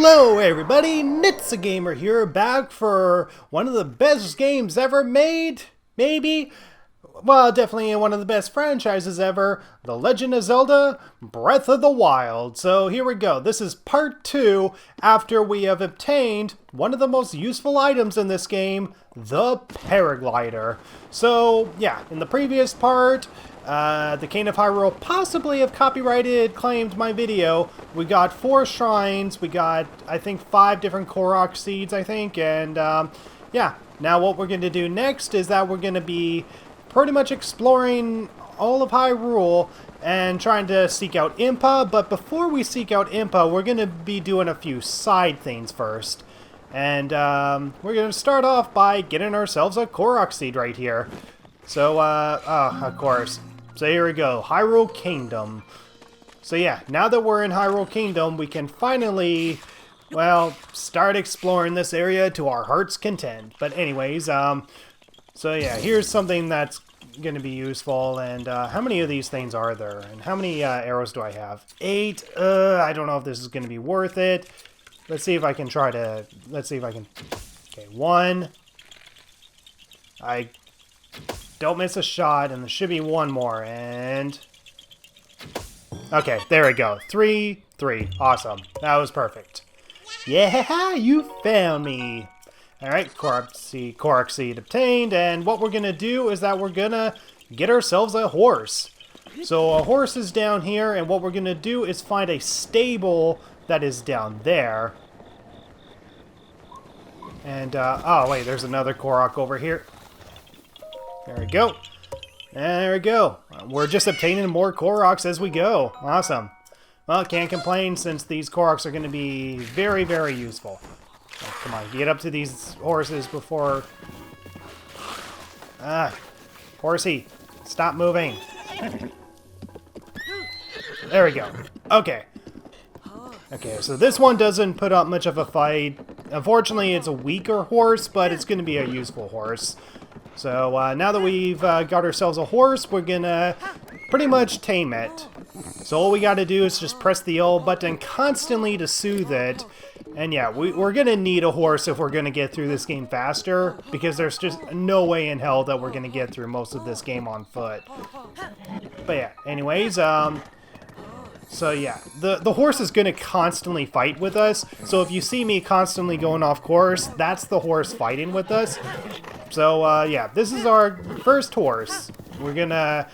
Hello everybody, NITAE Gamer here, back for one of the best games ever made, maybe? Well, definitely one of the best franchises ever, The Legend of Zelda Breath of the Wild. So here we go, this is part 2 after we have obtained one of the most useful items in this game, the paraglider. So yeah, in the previous part, the King of Hyrule possibly have copyrighted claimed my video. We got 4 shrines, we got I think 5 different korok seeds I think, and yeah, now what we're going to do next is that we're going to be pretty much exploring all of Hyrule and trying to seek out Impa, but before we seek out Impa, we're going to be doing a few side things first. And we're going to start off by getting ourselves a korok seed right here. So, of course. So here we go, Hyrule Kingdom. So yeah, now that we're in Hyrule Kingdom, we can finally, well, start exploring this area to our heart's content. But anyways, so yeah, here's something that's going to be useful. And how many of these things are there? And how many arrows do I have? 8. I don't know if this is going to be worth it. Let's see if I can try to, let's see if I can, okay, 1. I don't miss a shot, and there should be 1 more, and okay, there we go. 3, 3. Awesome. That was perfect. Yeah, you found me. Alright, korok seed obtained, and what we're gonna do is that we're gonna get ourselves a horse. So a horse is down here, and what we're gonna do is find a stable that is down there. And, oh wait, there's another korok over here. There we go. There we go. We're just obtaining more koroks as we go. Awesome. Well, can't complain since these koroks are going to be very, very useful. Oh, come on, get up to these horses before... horsey, stop moving. There we go. Okay. Okay, so this one doesn't put up much of a fight. Unfortunately, it's a weaker horse, but it's going to be a useful horse. So now that we've got ourselves a horse, we're gonna pretty much tame it. So all we gotta do is just press the L button constantly to soothe it. And yeah, we're gonna need a horse if we're gonna get through this game faster, because there's just no way in hell that we're gonna get through most of this game on foot. But yeah, anyways, so yeah, the horse is going to constantly fight with us. So if you see me constantly going off course, that's the horse fighting with us. So yeah, this is our first horse. We're going to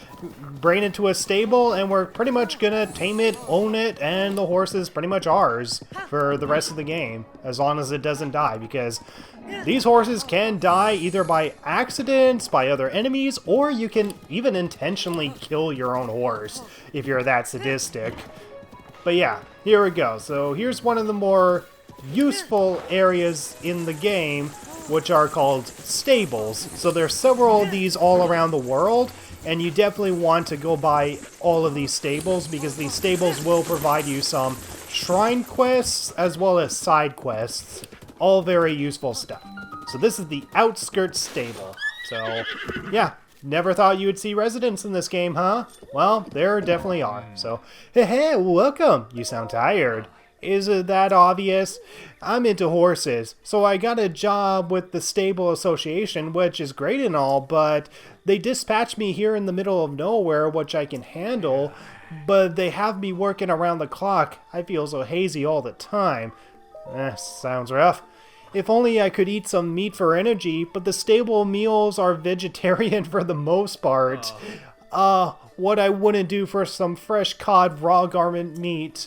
bring it to a stable, and we're pretty much going to tame it, own it, and the horse is pretty much ours for the rest of the game, as long as it doesn't die, because these horses can die either by accidents, by other enemies, or you can even intentionally kill your own horse if you're that sadistic. But yeah, here we go. So here's one of the more useful areas in the game, which are called stables. So there's several of these all around the world, and you definitely want to go by all of these stables, because these stables will provide you some shrine quests as well as side quests. All very useful stuff. So this is the OUTSKIRT stable. So yeah, never thought you would see residents in this game, huh? Well, there definitely are. So hey, welcome. You sound tired. Isn't that obvious? I'm into horses, so I got a job with the Stable Association, which is great and all, but they dispatched me here in the middle of nowhere, which I can handle, but they have me working around the clock. I feel so hazy all the time. Sounds rough. If only I could eat some meat for energy, but the stable meals are vegetarian for the most part. What I wouldn't do for some fresh cod raw garment meat.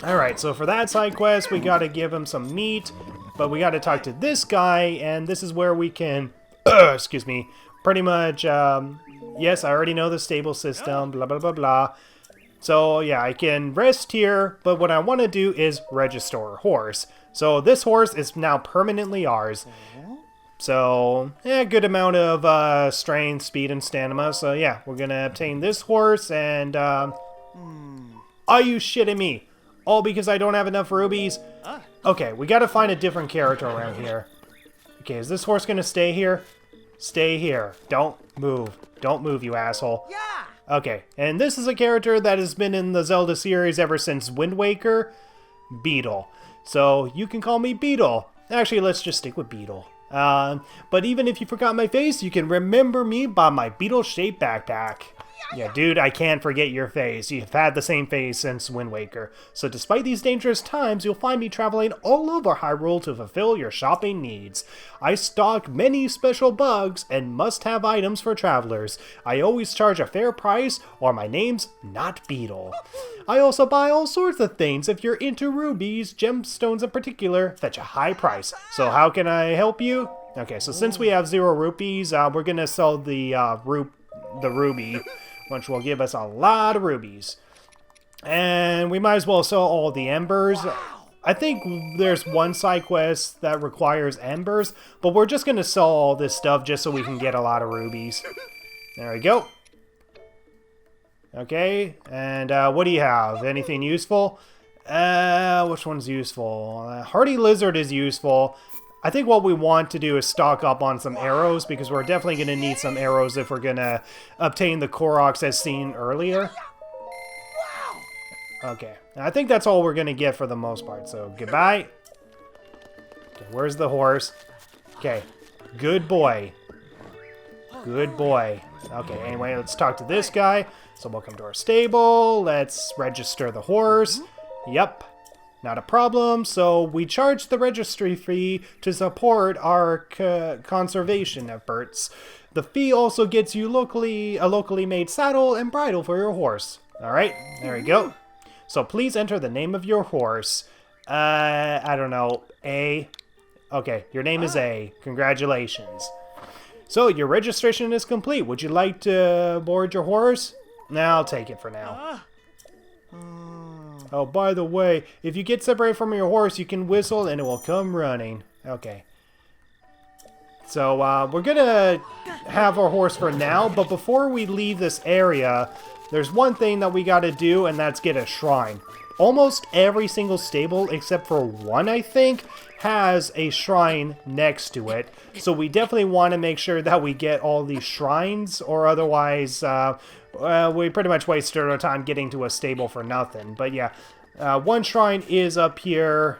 Alright, so for that side quest, we gotta give him some meat, but we gotta talk to this guy, and this is where we can, excuse me, pretty much, yes, I already know the stable system, blah blah blah blah. So yeah, I can rest here, but what I want to do is register a horse. So this horse is now permanently ours. So, yeah, good amount of strength, speed, and stamina. So yeah, we're gonna obtain this horse, and are you shitting me? All because I don't have enough rubies? Okay, we gotta find a different character around here. Okay, is this horse gonna stay here? Stay here. Don't move. Don't move, you asshole. Yeah. Okay, and this is a character that has been in the Zelda series ever since Wind Waker. Beetle. So you can call me Beetle. Actually, let's just stick with Beetle. But even if you forgot my face, you can remember me by my beetle-shaped backpack. Yeah, dude, I can't forget your face. You've had the same face since Wind Waker. So despite these dangerous times, you'll find me traveling all over Hyrule to fulfill your shopping needs. I stock many special bugs and must-have items for travelers. I always charge a fair price, or my name's not Beetle. I also buy all sorts of things. If you're into rubies, gemstones in particular, fetch a high price. So how can I help you? Okay, so since we have 0 rupees, we're gonna sell the ruby, which will give us a lot of rubies. And we might as well sell all the embers. I think there's one side quest that requires embers, but we're just gonna sell all this stuff just so we can get a lot of rubies. There we go. Okay, and what do you have? Anything useful? Which one's useful? Hardy Lizard is useful. I think what we want to do is stock up on some arrows, because we're definitely going to need some arrows if we're going to obtain the koroks as seen earlier. Okay, I think that's all we're going to get for the most part, so goodbye. Okay, where's the horse? Okay, good boy. Good boy. Okay, anyway, let's talk to this guy. So welcome to our stable. Let's register the horse. Yep. Not a problem, so we charge the registry fee to support our conservation efforts. The fee also gets you a locally made saddle and bridle for your horse. Alright, there we go. So please enter the name of your horse. I don't know, A. Okay, your name is A. Congratulations. So your registration is complete. Would you like to board your horse? No, I'll take it for now. Oh, by the way, if you get separated from your horse, you can whistle and it will come running. Okay. So, we're gonna have our horse for now, but before we leave this area, there's one thing that we gotta do, and that's get a shrine. Almost every single stable, except for one, I think, has a shrine next to it. So we definitely want to make sure that we get all these shrines, or otherwise, we pretty much wasted our time getting to a stable for nothing. But yeah, one shrine is up here,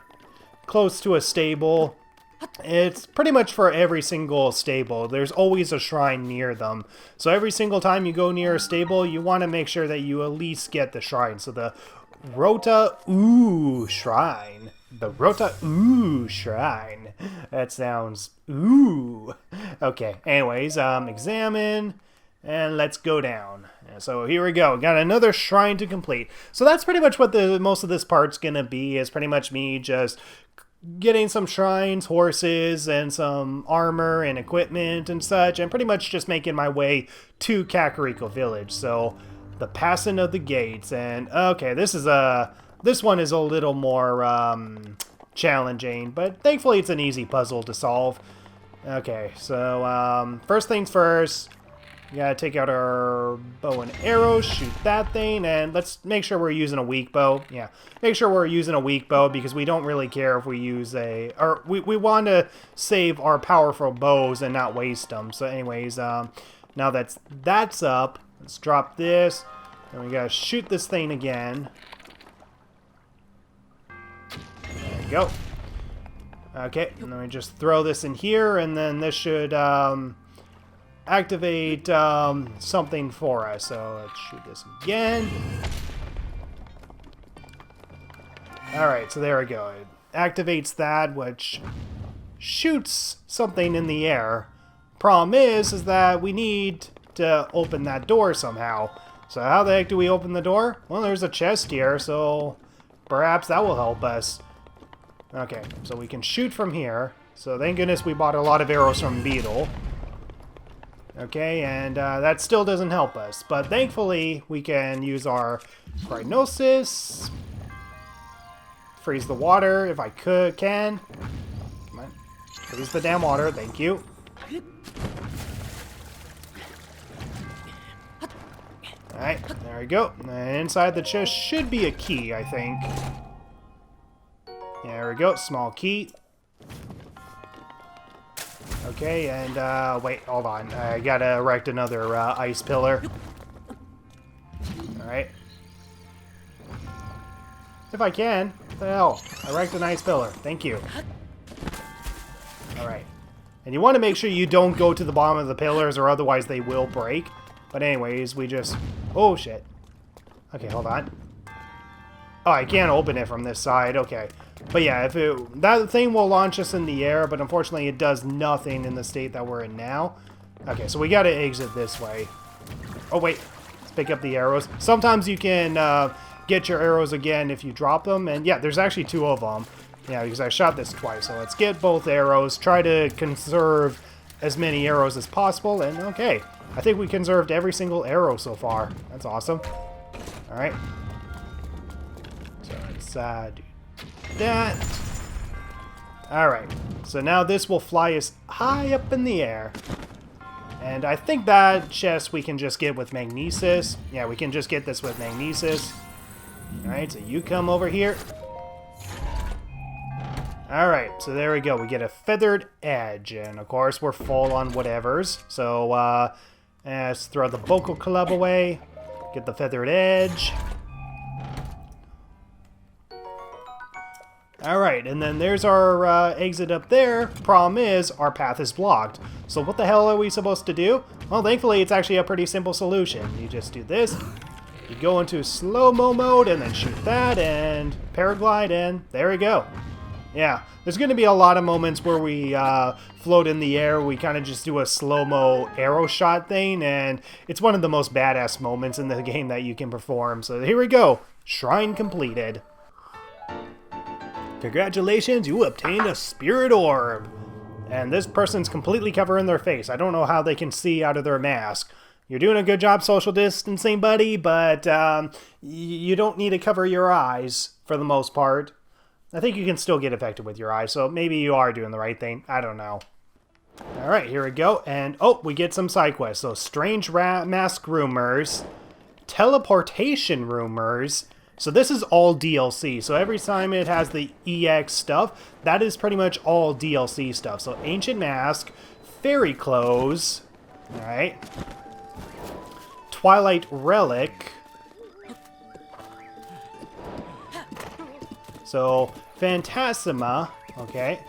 close to a stable. It's pretty much for every single stable. There's always a shrine near them. So every single time you go near a stable, you want to make sure that you at least get the shrine. So the ROTA Ooh Shrine. The ROTA Ooh Shrine. That sounds ooh. Okay, anyways, examine. And let's go down. So here we go. Got another shrine to complete. So that's pretty much what most of this part's gonna be. Is pretty much me just getting some shrines, horses, and some armor and equipment and such, and pretty much just making my way to Kakariko Village. So the passing of the gates, and okay, this one is a little more challenging, but thankfully it's an easy puzzle to solve. Okay, so first things first. We gotta take out our bow and arrows, shoot that thing, and let's make sure we're using a weak bow. Yeah, make sure we're using a weak bow because we don't really care if we use we want to save our powerful bows and not waste them. So anyways, now that's up, let's drop this, and we gotta shoot this thing again. There we go. Okay, and then we just throw this in here, and then this should, activate something for us. So let's shoot this again. Alright, so there we go. It activates that, which shoots something in the air. Problem is that we need to open that door somehow. So how the heck do we open the door? Well, there's a chest here, so perhaps that will help us. Okay, so we can shoot from here. So thank goodness we bought a lot of arrows from Beetle. Okay, and that still doesn't help us, but thankfully we can use our Prognosis. Freeze the water if I can. Come on, freeze the damn water, thank you. Alright, there we go. And inside the chest should be a key, I think. There we go, small key. Okay, and, wait, hold on. I gotta erect another, ice pillar. Alright. If I can. What the hell? I wrecked a nice pillar. Thank you. Alright. And you want to make sure you don't go to the bottom of the pillars or otherwise they will break. But anyways, we just... Oh, shit. Okay, hold on. Oh, I can't open it from this side. Okay. But yeah, if it... That thing will launch us in the air, but unfortunately it does nothing in the state that we're in now. Okay, so we gotta exit this way. Oh, wait. Let's pick up the arrows. Sometimes you can get your arrows again if you drop them. And yeah, there's actually 2 of them. Yeah, because I shot this twice. So let's get both arrows. Try to conserve as many arrows as possible. And okay, I think we conserved every single arrow so far. That's awesome. Alright. So let's do that. Alright. So now this will fly us high up in the air. And I think that chest we can just get with magnesis. Yeah, we can just get this with magnesis. Alright, so you come over here. Alright, so there we go. We get a feathered edge. And of course, we're full on whatevers. So, let's throw the vocal club away. Get the feathered edge. Alright, and then there's our exit up there. Problem is, our path is blocked. So what the hell are we supposed to do? Well, thankfully, it's actually a pretty simple solution. You just do this. You go into slow-mo mode and then shoot that and paraglide and there we go. Yeah, there's going to be a lot of moments where we float in the air. We kind of just do a slow-mo arrow shot thing, and it's one of the most badass moments in the game that you can perform. So here we go. Shrine completed. Congratulations, you obtained a spirit orb. And this person's completely covering their face. I don't know how they can see out of their mask. You're doing a good job social distancing, buddy, but you don't need to cover your eyes for the most part. I think you can still get affected with your eyes, so maybe you are doing the right thing. I don't know. Alright, here we go. And, oh, we get some side quests. So, strange mask rumors, teleportation rumors. So this is all DLC. So every time it has the EX stuff, that is pretty much all DLC stuff. So, ancient mask, fairy clothes, alright, Twilight relic. So, Phantasma, okay.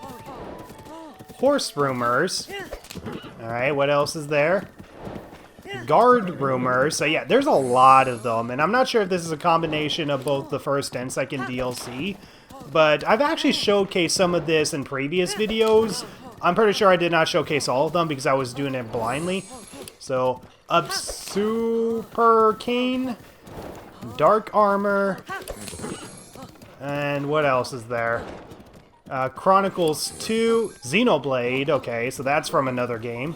Horse rumors. Alright, what else is there? Guard rumors. So yeah, there's a lot of them. And I'm not sure if this is a combination of both the first and second DLC. But I've actually showcased some of this in previous videos. I'm pretty sure I did not showcase all of them because I was doing it blindly. So, USURPER Cane. Dark armor. And what else is there? Chronicles 2, Xenoblade. Okay, so that's from another game.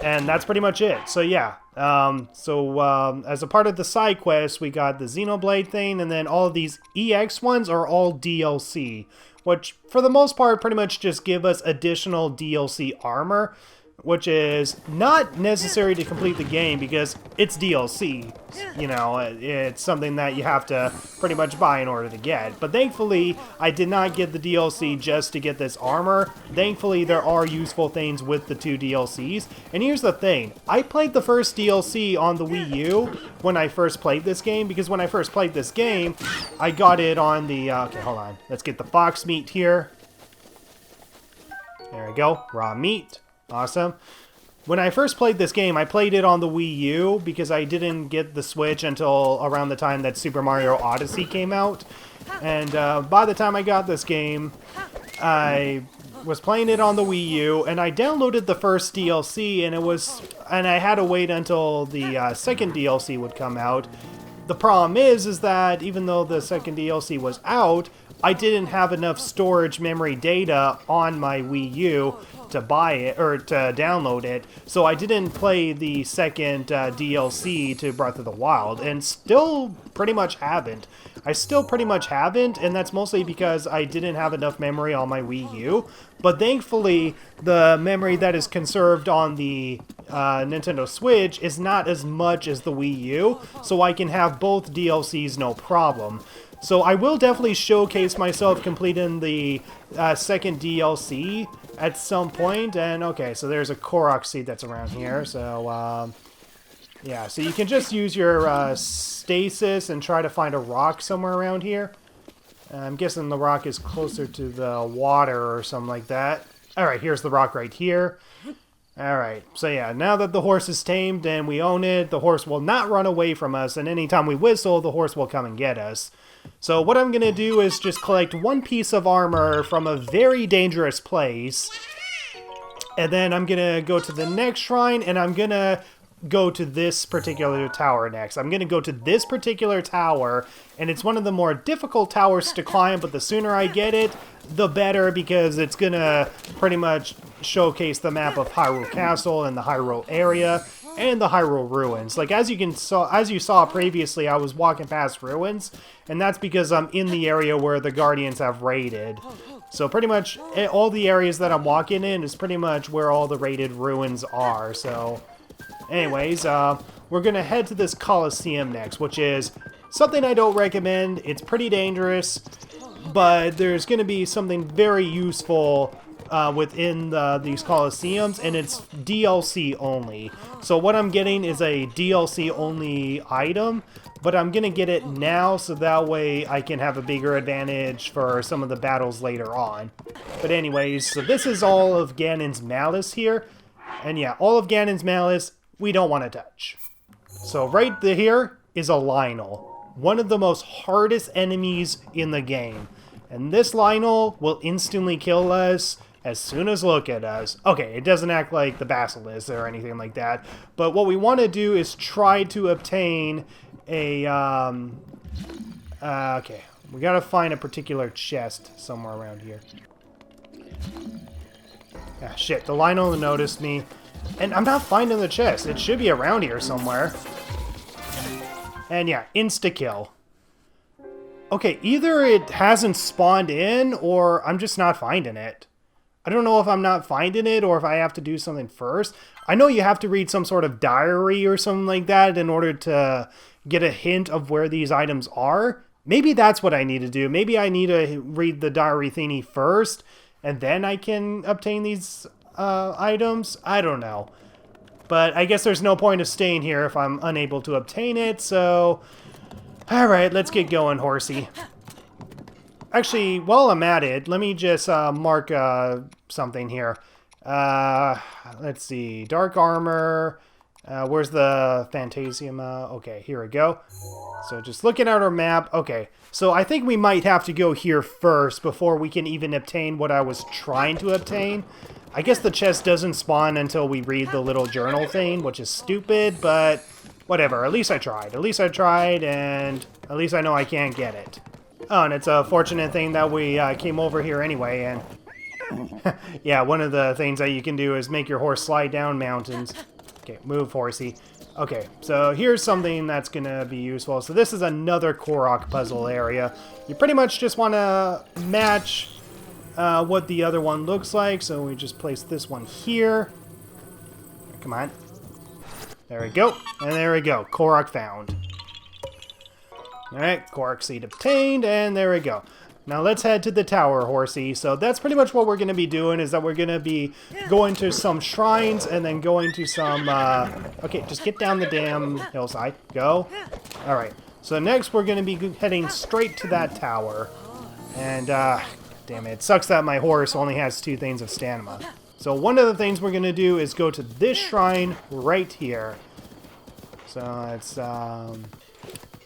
And that's pretty much it. So yeah, as a part of the side quest, we got the Xenoblade thing, and then all of these EX ones are all DLC, which for the most part pretty much just give us additional DLC armor, which is not necessary to complete the game because it's DLC. You know, it's something that you have to pretty much buy in order to get. But thankfully, I did not get the DLC just to get this armor. Thankfully, there are useful things with the 2 DLCs. And here's the thing. I played the first DLC on the Wii U when I first played this game, because when I first played this game, I got it on the... okay, hold on. Let's get the fox meat here. There we go. Raw meat. Awesome. When I first played this game, I played it on the Wii U because I didn't get the Switch until around the time that Super Mario Odyssey came out. And by the time I got this game, I was playing it on the Wii U, and I downloaded the first DLC, and I had to wait until the second DLC would come out. The problem is that even though the second DLC was out, I didn't have enough storage memory data on my Wii U to buy it, or to download it, so I didn't play the second DLC to Breath of the Wild, and still pretty much haven't. I still pretty much haven't, and that's mostly because I didn't have enough memory on my Wii U, but thankfully, the memory that is conserved on the Nintendo Switch is not as much as the Wii U, so I can have both DLCs no problem. So I will definitely showcase myself completing the second DLC at some point. And okay, so there's a koroks seed that's around here. So yeah, so you can just use your stasis and try to find a rock somewhere around here. I'm guessing the rock is closer to the water or something like that. Alright, here's the rock right here. Alright, so yeah, now that the horse is tamed and we own it, the horse will not run away from us, and anytime we whistle, the horse will come and get us. So what I'm going to do is just collect one piece of armor from a very dangerous place, and then I'm going to go to the next shrine, and I'm going to go to this particular tower next. I'm going to go to this particular tower, and it's one of the more difficult towers to climb, but the sooner I get it, the better, because it's going to pretty much showcase the map of Hyrule Castle and the Hyrule area and the Hyrule Ruins. Like, as you saw previously, I was walking past ruins, and that's because I'm in the area where the Guardians have raided. So pretty much all the areas that I'm walking in is pretty much where all the raided ruins are. So anyways, we're going to head to this Colosseum next, which is something I don't recommend. It's pretty dangerous, but there's going to be something very useful within these Colosseums, and it's DLC only. So what I'm getting is a DLC only item, but I'm going to get it now so that way I can have a bigger advantage for some of the battles later on. But anyways, so this is all of Ganon's Malice here, and yeah, all of Ganon's Malice we don't want to touch. So right here is a Lionel, one of the most hardest enemies in the game. And this Lionel will instantly kill us as soon as look at us. Okay, it doesn't act like the Basilisk or anything like that, but what we want to do is try to obtain a, okay, we gotta find a particular chest somewhere around here. Ah, shit, the Lionel noticed me, and I'm not finding the chest. It should be around here somewhere. And yeah, insta-kill. Okay, either it hasn't spawned in, or I'm just not finding it. I don't know if I'm not finding it, or if I have to do something first. I know you have to read some sort of diary or something like that in order to get a hint of where these items are. Maybe that's what I need to do. Maybe I need to read the diary thingy first, and then I can obtain these items. I don't know. But I guess there's no point of staying here if I'm unable to obtain it, so alright, let's get going, horsey. Actually, while I'm at it, let me just mark something here. Let's see, dark armor. Where's the Phantasma? Okay, here we go. So just looking at our map. Okay, so I think we might have to go here first before we can even obtain what I was trying to obtain. I guess the chest doesn't spawn until we read the little journal thing, which is stupid, but whatever. At least I tried. At least I tried, and at least I know I can't get it. Oh, and it's a fortunate thing that we came over here anyway, and yeah, one of the things that you can do is make your horse slide down mountains. Okay, move, horsey. Okay, so here's something that's going to be useful. So this is another Korok puzzle area. You pretty much just want to match what the other one looks like. So we just place this one here. Come on. There we go. And there we go. Korok found. Alright, Korok seed obtained, and there we go. Now let's head to the tower, horsey. So that's pretty much what we're going to be doing, is that we're going to be going to some shrines and then going to some, okay, just get down the damn hillside. Go. Alright, so next we're going to be heading straight to that tower. And, damn it sucks that my horse only has 2 things of stamina. So one of the things we're going to do is go to this shrine right here. So it's,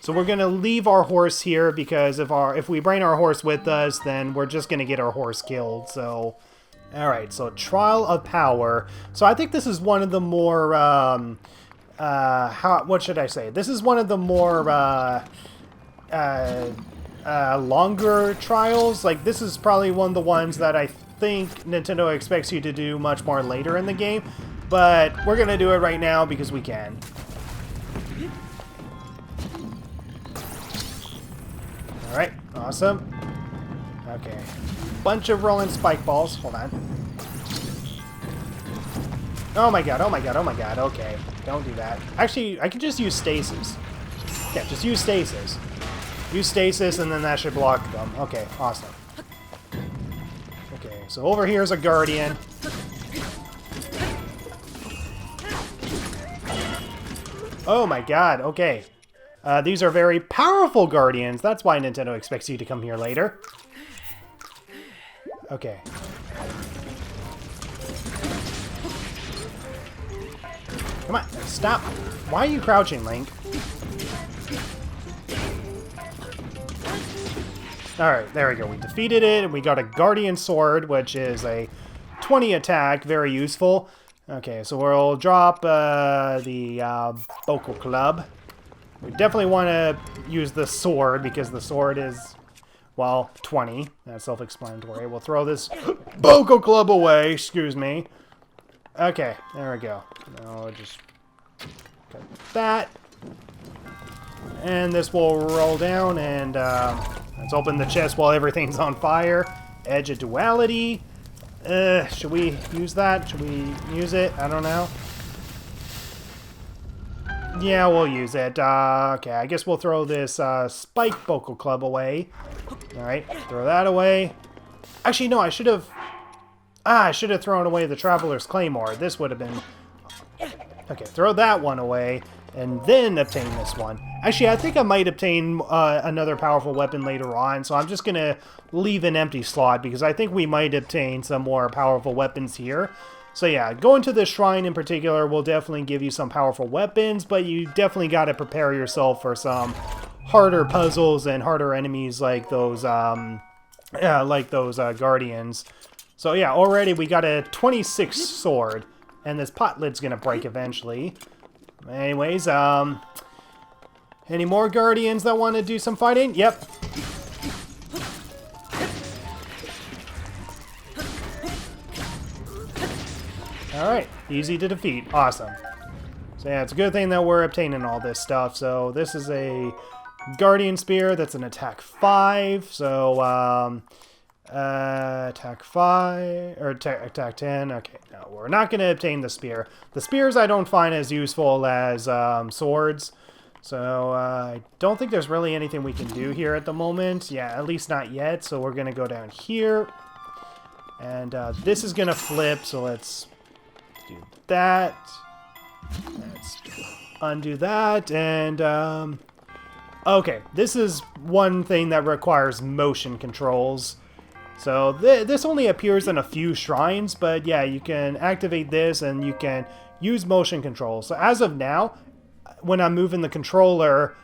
so we're going to leave our horse here, because if we bring our horse with us, then we're just going to get our horse killed. So, alright, so Trial of Power. So I think this is one of the more, what should I say? This is one of the more, longer trials. Like, this is probably one of the ones that I think Nintendo expects you to do much more later in the game. But we're going to do it right now because we can. Alright, awesome. Okay. Bunch of rolling spike balls. Hold on. Oh my god, oh my god, oh my god. Okay, don't do that. Actually, I can just use stasis. Yeah, just use stasis. Use stasis and then that should block them. Okay, awesome. Okay, so over here is a guardian. Oh my god, okay. These are very powerful guardians. That's why Nintendo expects you to come here later. Okay. Come on, stop. Why are you crouching, Link? Alright, there we go. We defeated it, and we got a Guardian Sword, which is a 20 attack. Very useful. Okay, so we'll drop the Vocal Club. We definitely want to use the sword, because the sword is, well, 20. That's self-explanatory. We'll throw this Vocal Club away. Excuse me. Okay, there we go. Now we'll just cut that. And this will roll down, and let's open the chest while everything's on fire. Edge of Duality. Should we use that? Should we use it? I don't know. Yeah, we'll use it. Okay, I guess we'll throw this Spike Vocal Club away. Alright, throw that away. Actually, no, I should have thrown away the Traveler's Claymore. This would have been... Okay, throw that one away, and then obtain this one. Actually, I think I might obtain another powerful weapon later on, so I'm just going to leave an empty slot, because I think we might obtain some more powerful weapons here. So yeah, going to this shrine in particular will definitely give you some powerful weapons, but you definitely got to prepare yourself for some harder puzzles and harder enemies like those guardians. So yeah, already we got a 26 sword, and this pot lid's gonna break eventually. Anyways, any more guardians that want to do some fighting? Yep. Alright, easy to defeat. Awesome. So yeah, it's a good thing that we're obtaining all this stuff. So this is a Guardian Spear that's an attack 5. So, attack 5, or attack 10. Okay, no, we're not going to obtain the spear. The spears I don't find as useful as swords. So, I don't think there's really anything we can do here at the moment. Yeah, at least not yet. So we're going to go down here. And this is going to flip, so let's do that. Let's undo that, and okay, this is one thing that requires motion controls. So this only appears in a few shrines, but yeah, you can activate this and you can use motion controls. So as of now, when I'm moving the controller,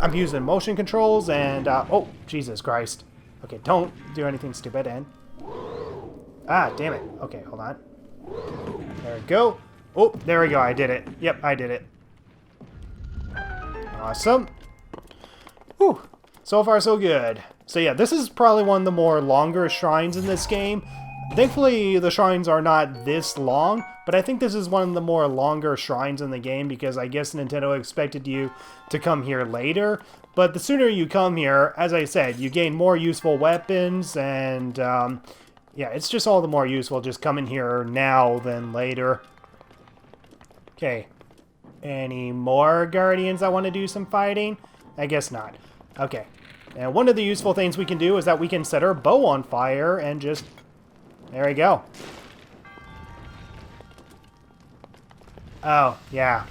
I'm using motion controls, and oh, Jesus Christ. Okay, don't do anything stupid, and ah, damn it. Okay, hold on. There we go. Oh, there we go. I did it. Yep, I did it. Awesome. Whew. So far, so good. So yeah, this is probably one of the more longer shrines in this game. Thankfully, the shrines are not this long, but I think this is one of the more longer shrines in the game because I guess Nintendo expected you to come here later. But the sooner you come here, as I said, you gain more useful weapons, and yeah, it's just all the more useful just coming here now than later. Okay. Any more guardians that want to do some fighting? I guess not. Okay. And one of the useful things we can do is that we can set our bow on fire and just... There we go. Oh, yeah.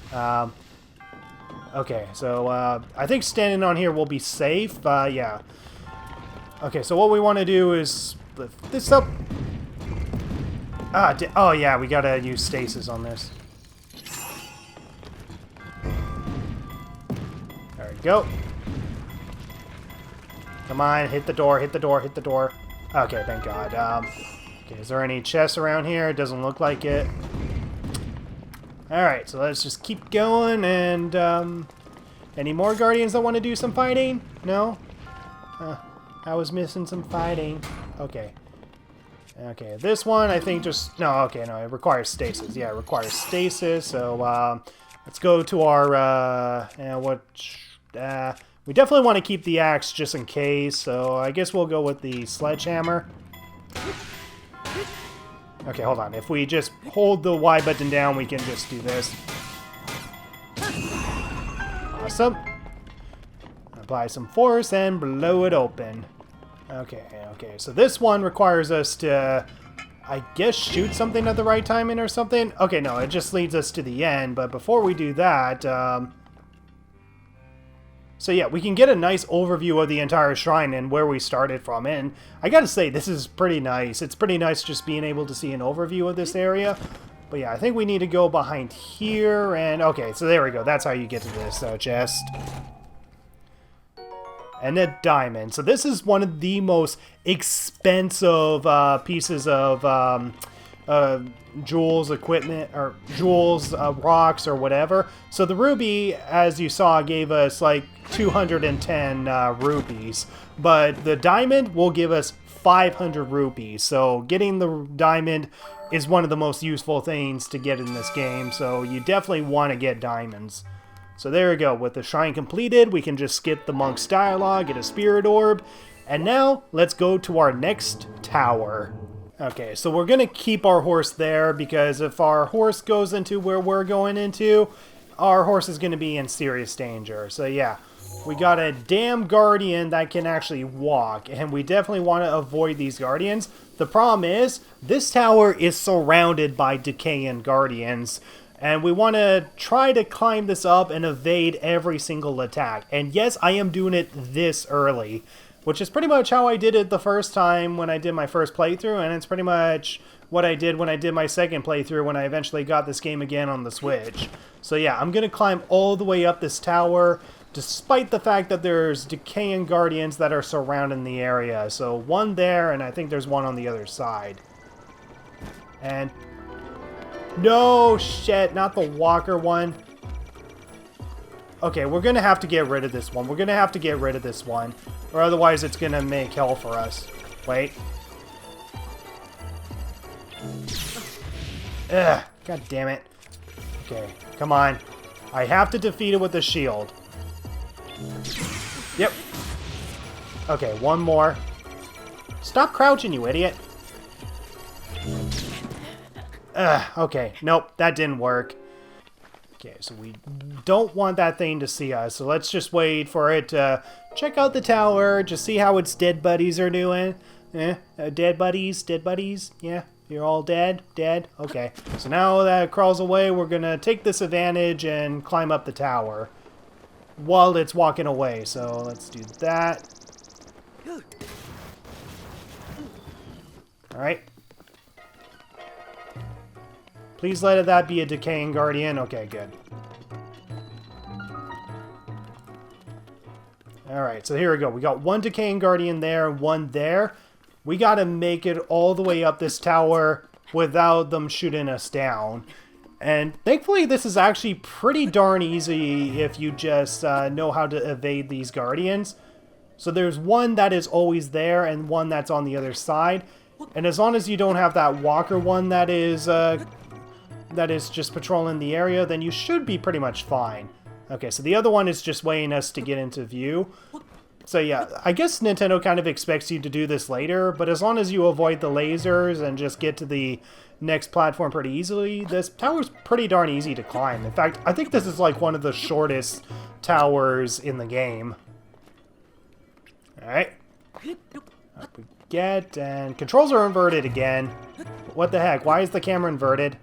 Okay, so I think standing on here will be safe. Yeah. Okay, so what we want to do is lift this up. Oh, yeah, we gotta use stasis on this. There we go. Come on, hit the door, hit the door, hit the door. Okay, thank God. Okay, is there any chests around here? It doesn't look like it. Alright, so let's just keep going, and, any more guardians that want to do some fighting? No? I was missing some fighting. Okay. Okay, this one, I think just... No, okay, no, it requires stasis. Yeah, it requires stasis, so, let's go to our, we definitely want to keep the axe just in case, so I guess we'll go with the sledgehammer. Okay, hold on. If we just hold the Y button down, we can just do this. Awesome. Apply some force and blow it open. Okay, okay. So this one requires us to, I guess, shoot something at the right timing or something. Okay, no, it just leads us to the end. But before we do that, So yeah, we can get a nice overview of the entire shrine and where we started from. And I gotta say, this is pretty nice. It's pretty nice just being able to see an overview of this area. But yeah, I think we need to go behind here. And okay, so there we go. That's how you get to this chest. And a diamond. So this is one of the most expensive pieces of jewels, equipment, or jewels, rocks, or whatever. So the ruby, as you saw, gave us like 210 rupees. But the diamond will give us 500 rupees. So getting the diamond is one of the most useful things to get in this game. So you definitely want to get diamonds. So there we go. With the shrine completed, we can just skip the monk's dialogue, get a spirit orb. And now, let's go to our next tower. Okay, so we're going to keep our horse there, because if our horse goes into where we're going into, our horse is going to be in serious danger. So yeah, we got a damn guardian that can actually walk, and we definitely want to avoid these guardians. The problem is, this tower is surrounded by decaying guardians. And we want to try to climb this up and evade every single attack. And yes, I am doing it this early, which is pretty much how I did it the first time when I did my first playthrough, and it's pretty much what I did when I did my second playthrough when I eventually got this game again on the Switch. So yeah, I'm going to climb all the way up this tower, despite the fact that there's decaying guardians that are surrounding the area. So one there, and I think there's one on the other side. And... no, shit, not the walker one. Okay, we're going to have to get rid of this one. We're going to have to get rid of this one. Or otherwise it's going to make hell for us. Wait. Ugh, god damn it. Okay, come on. I have to defeat it with the shield. Yep. Okay, one more. Stop crouching, you idiot. Okay, nope, that didn't work. Okay, so we don't want that thing to see us, so let's just wait for it to check out the tower, just see how its dead buddies are doing. Dead buddies? Dead buddies? Yeah, you're all dead? Dead? Okay, so now that it crawls away, we're gonna take this advantage and climb up the tower while it's walking away, so let's do that. Alright. Please let that be a decaying guardian. Okay, good. Alright, so here we go. We got one decaying guardian there, one there. We gotta make it all the way up this tower without them shooting us down. And thankfully, this is actually pretty darn easy if you just know how to evade these guardians. So there's one that is always there and one that's on the other side. And as long as you don't have that walker one that is just patrolling the area, then you should be pretty much fine. Okay, so the other one is just waiting us to get into view. So yeah, I guess Nintendo kind of expects you to do this later, but as long as you avoid the lasers and just get to the next platform pretty easily, this tower's pretty darn easy to climb. In fact, I think this is like one of the shortest towers in the game. Alright. Up we get, and controls are inverted again. What the heck? Why is the camera inverted?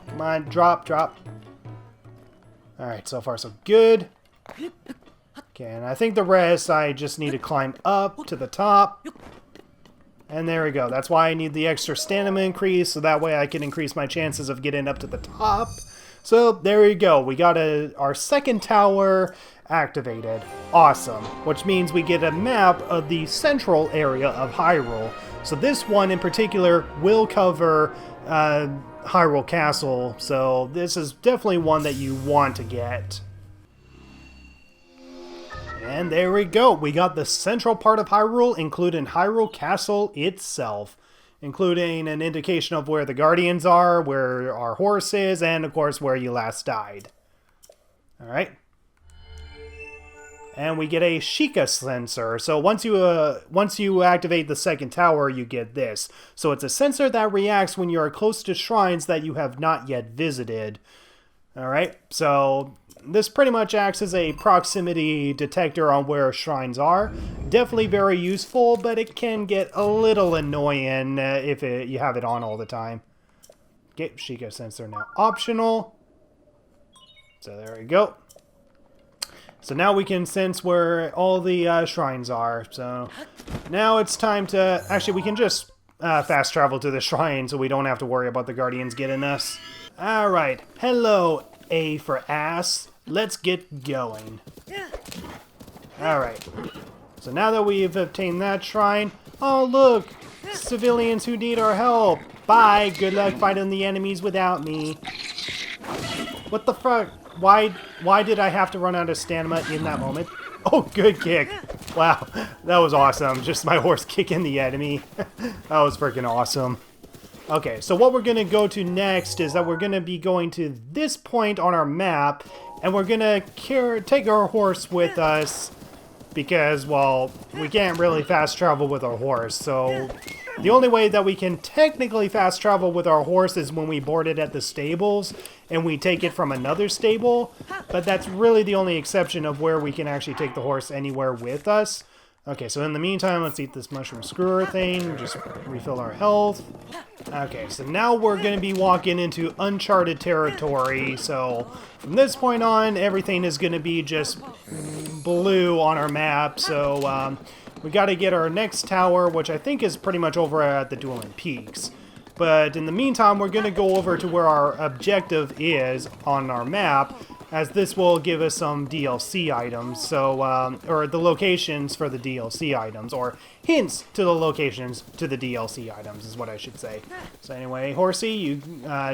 Come on, drop, drop. Alright, so far so good. Okay, and I think the rest, I just need to climb up to the top. And there we go. That's why I need the extra stamina increase, so that way I can increase my chances of getting up to the top. So there we go. We got our second tower activated. Awesome. Which means we get a map of the central area of Hyrule. So this one in particular will cover Hyrule Castle, so this is definitely one that you want to get. And there we go. We got the central part of Hyrule, including Hyrule Castle itself, including an indication of where the Guardians are, where our horse is, and of course where you last died. Alright. And we get a Sheikah sensor. So once you activate the second tower, you get this. So it's a sensor that reacts when you are close to shrines that you have not yet visited. Alright, so this pretty much acts as a proximity detector on where shrines are. Definitely very useful, but it can get a little annoying if you have it on all the time. Okay, Sheikah, since they're now optional. So there we go. So now we can sense where all the shrines are. So now it's time to... Actually, we can just fast travel to the shrine so we don't have to worry about the Guardians getting us. Alright. Hello, A for ass. Let's get going. Alright. So now that we've obtained that shrine... Oh, look! Civilians who need our help! Bye! Good luck fighting the enemies without me. What the fuck? Why did I have to run out of stamina in that moment? Oh, good kick. Wow, that was awesome. Just my horse kicking the enemy. That was freaking awesome. Okay, so what we're going to go to next is that we're going to be going to this point on our map, and we're going to take our horse with us because, well, we can't really fast travel with our horse, so the only way that we can technically fast travel with our horse is when we board it at the stables and we take it from another stable, but that's really the only exception of where we can actually take the horse anywhere with us. Okay, so in the meantime, let's eat this mushroom screwer thing, just refill our health. Okay, so now we're going to be walking into uncharted territory, so from this point on, everything is going to be just blue on our map, so we got to get our next tower, which I think is pretty much over at the Dueling Peaks. But in the meantime, we're going to go over to where our objective is on our map, as this will give us some DLC items, so, or the locations for the DLC items, or hints to the locations to the DLC items, is what I should say. So anyway, Horsey, you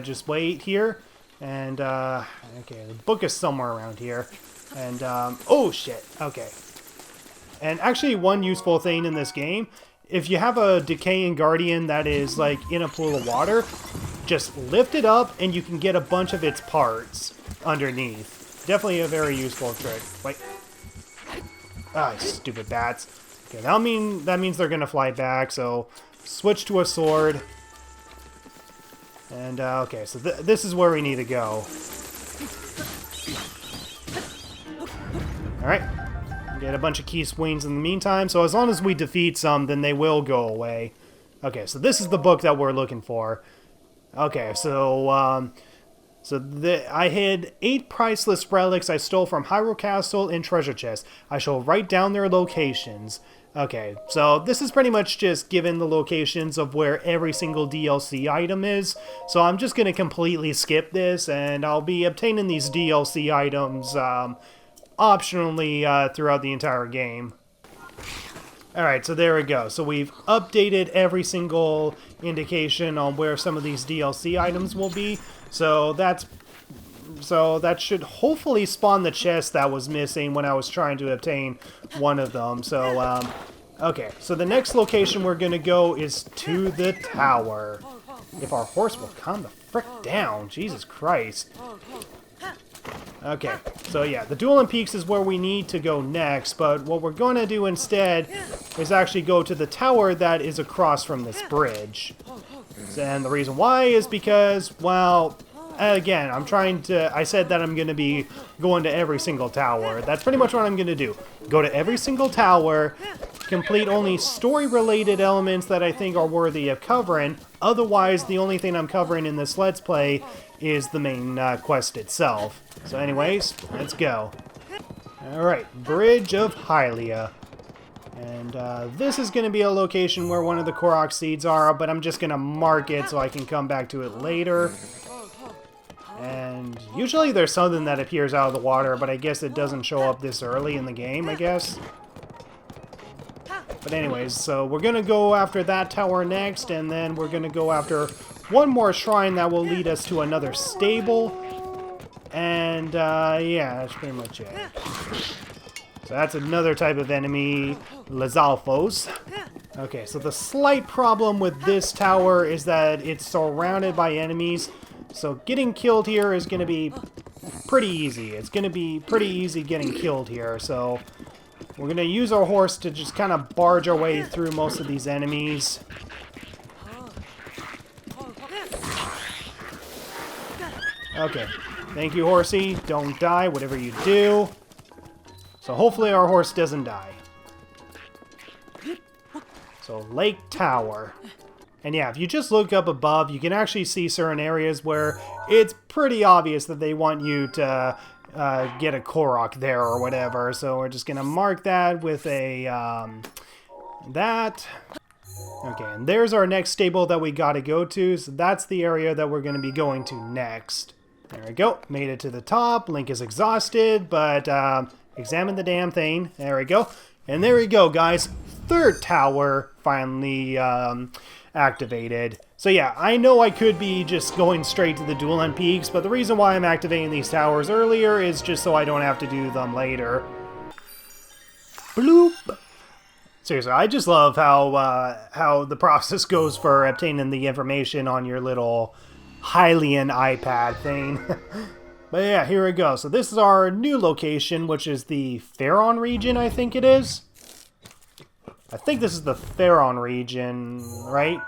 just wait here, and, okay, the book is somewhere around here, and, oh shit, okay. And actually, one useful thing in this game, if you have a decaying guardian that is, like, in a pool of water, just lift it up and you can get a bunch of its parts underneath. Definitely a very useful trick. Wait. Ah, stupid bats. Okay, that means they're gonna fly back, so switch to a sword. And, okay, so this is where we need to go. Alright. Get a bunch of key swings in the meantime, so as long as we defeat some, then they will go away. Okay, so this is the book that we're looking for. Okay, so, I hid 8 priceless relics I stole from Hyrule Castle in treasure chests. I shall write down their locations. Okay, so this is pretty much just given the locations of where every single DLC item is. So I'm just going to completely skip this, and I'll be obtaining these DLC items, optionally throughout the entire game. Alright, so there we go. So we've updated every single indication on where some of these DLC items will be. So that should hopefully spawn the chest that was missing when I was trying to obtain one of them. So, okay. So the next location we're going to go is to the tower. If our horse will calm the frick down. Jesus Christ. Okay, so yeah, the Dueling Peaks is where we need to go next, but what we're going to do instead is actually go to the tower that is across from this bridge. And the reason why is because, well, again, I said that I'm going to be going to every single tower. That's pretty much what I'm going to do. Go to every single tower, complete only story-related elements that I think are worthy of covering. Otherwise, the only thing I'm covering in this Let's Play is the main quest itself. So anyways, let's go. Alright, Bridge of Hylia. And this is going to be a location where one of the Korok seeds are, but I'm just going to mark it so I can come back to it later. And usually there's something that appears out of the water, but I guess it doesn't show up this early in the game, I guess. But anyways, so we're going to go after that tower next, and then we're going to go after one more shrine that will lead us to another stable. And, yeah, that's pretty much it. So that's another type of enemy, Lizalfos. Okay, so the slight problem with this tower is that it's surrounded by enemies. So getting killed here is going to be pretty easy. It's going to be pretty easy getting killed here. So we're going to use our horse to just kind of barge our way through most of these enemies. Okay. Thank you, horsey. Don't die, whatever you do. So hopefully our horse doesn't die. So, Lake Tower. And yeah, if you just look up above, you can actually see certain areas where it's pretty obvious that they want you to get a korok there or whatever. So we're just going to mark that with a that. Okay, and there's our next stable that we got to go to. So that's the area that we're going to be going to next. There we go. Made it to the top. Link is exhausted, but examine the damn thing. There we go. And there we go, guys. Third tower finally activated. So yeah, I know I could be just going straight to the Dueling Peaks, but the reason why I'm activating these towers earlier is just so I don't have to do them later. Bloop! Seriously, I just love how the process goes for obtaining the information on your little Hylian iPad thing. But yeah, here we go. So this is our new location, which is the Faron region, I think it is. I think this is the Faron region, right?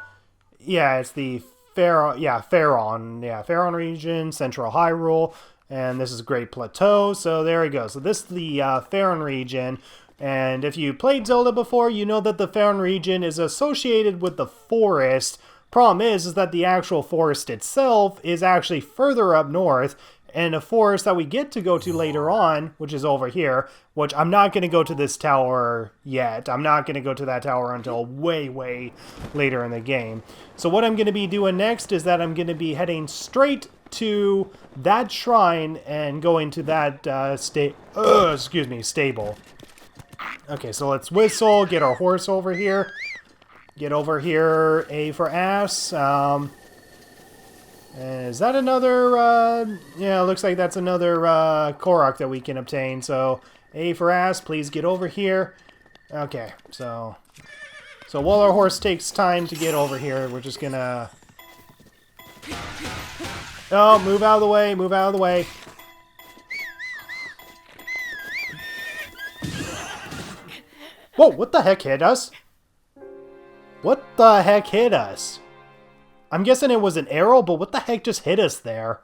Yeah, it's the Faron. Yeah, Faron. Yeah, Faron region, Central Hyrule, and this is Great Plateau. So there we go. So this is the Faron region. And if you played Zelda before, you know that the Faron region is associated with the forest. Problem is that the actual forest itself is actually further up north, and a forest that we get to go to later on, which is over here, which I'm not going to go to this tower yet. I'm not going to go to that tower until way, way later in the game. So what I'm going to be doing next is that I'm going to be heading straight to that shrine and going to that stable. Okay, so let's whistle, get our horse over here. Get over here, A for ass. Is that another, yeah, it looks like that's another korok that we can obtain. So, A for ass, please get over here. Okay, so while our horse takes time to get over here, we're just gonna... Oh, move out of the way, move out of the way. Whoa, what the heck hit us? What the heck hit us? I'm guessing it was an arrow, but what the heck just hit us there?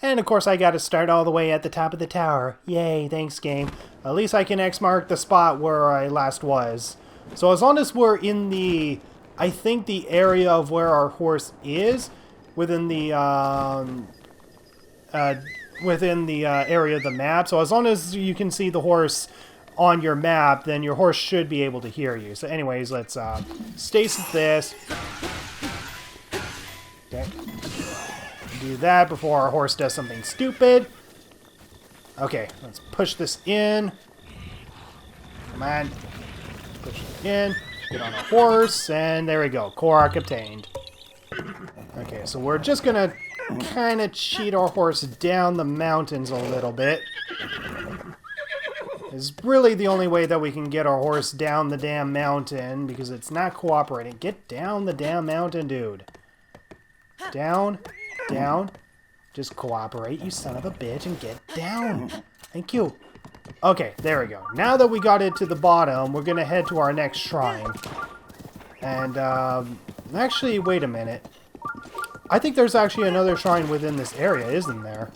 And of course I gotta start all the way at the top of the tower. Yay, thanks game. At least I can X mark the spot where I last was. So as long as we're in the, I think the area of where our horse is, within the area of the map. So as long as you can see the horse on your map, then your horse should be able to hear you. So anyways, let's stasis this. Okay. Do that before our horse does something stupid. Okay, let's push this in. Come on. Push it in. Get on our horse, and there we go. Korok obtained. Okay, so we're just gonna kind of cheat our horse down the mountains a little bit. Is really the only way that we can get our horse down the damn mountain, because it's not cooperating. Get down the damn mountain, dude. Down, down. Just cooperate, you son of a bitch, and get down. Thank you. Okay, there we go. Now that we got it to the bottom, we're going to head to our next shrine. And, actually, wait a minute. I think there's actually another shrine within this area, isn't there?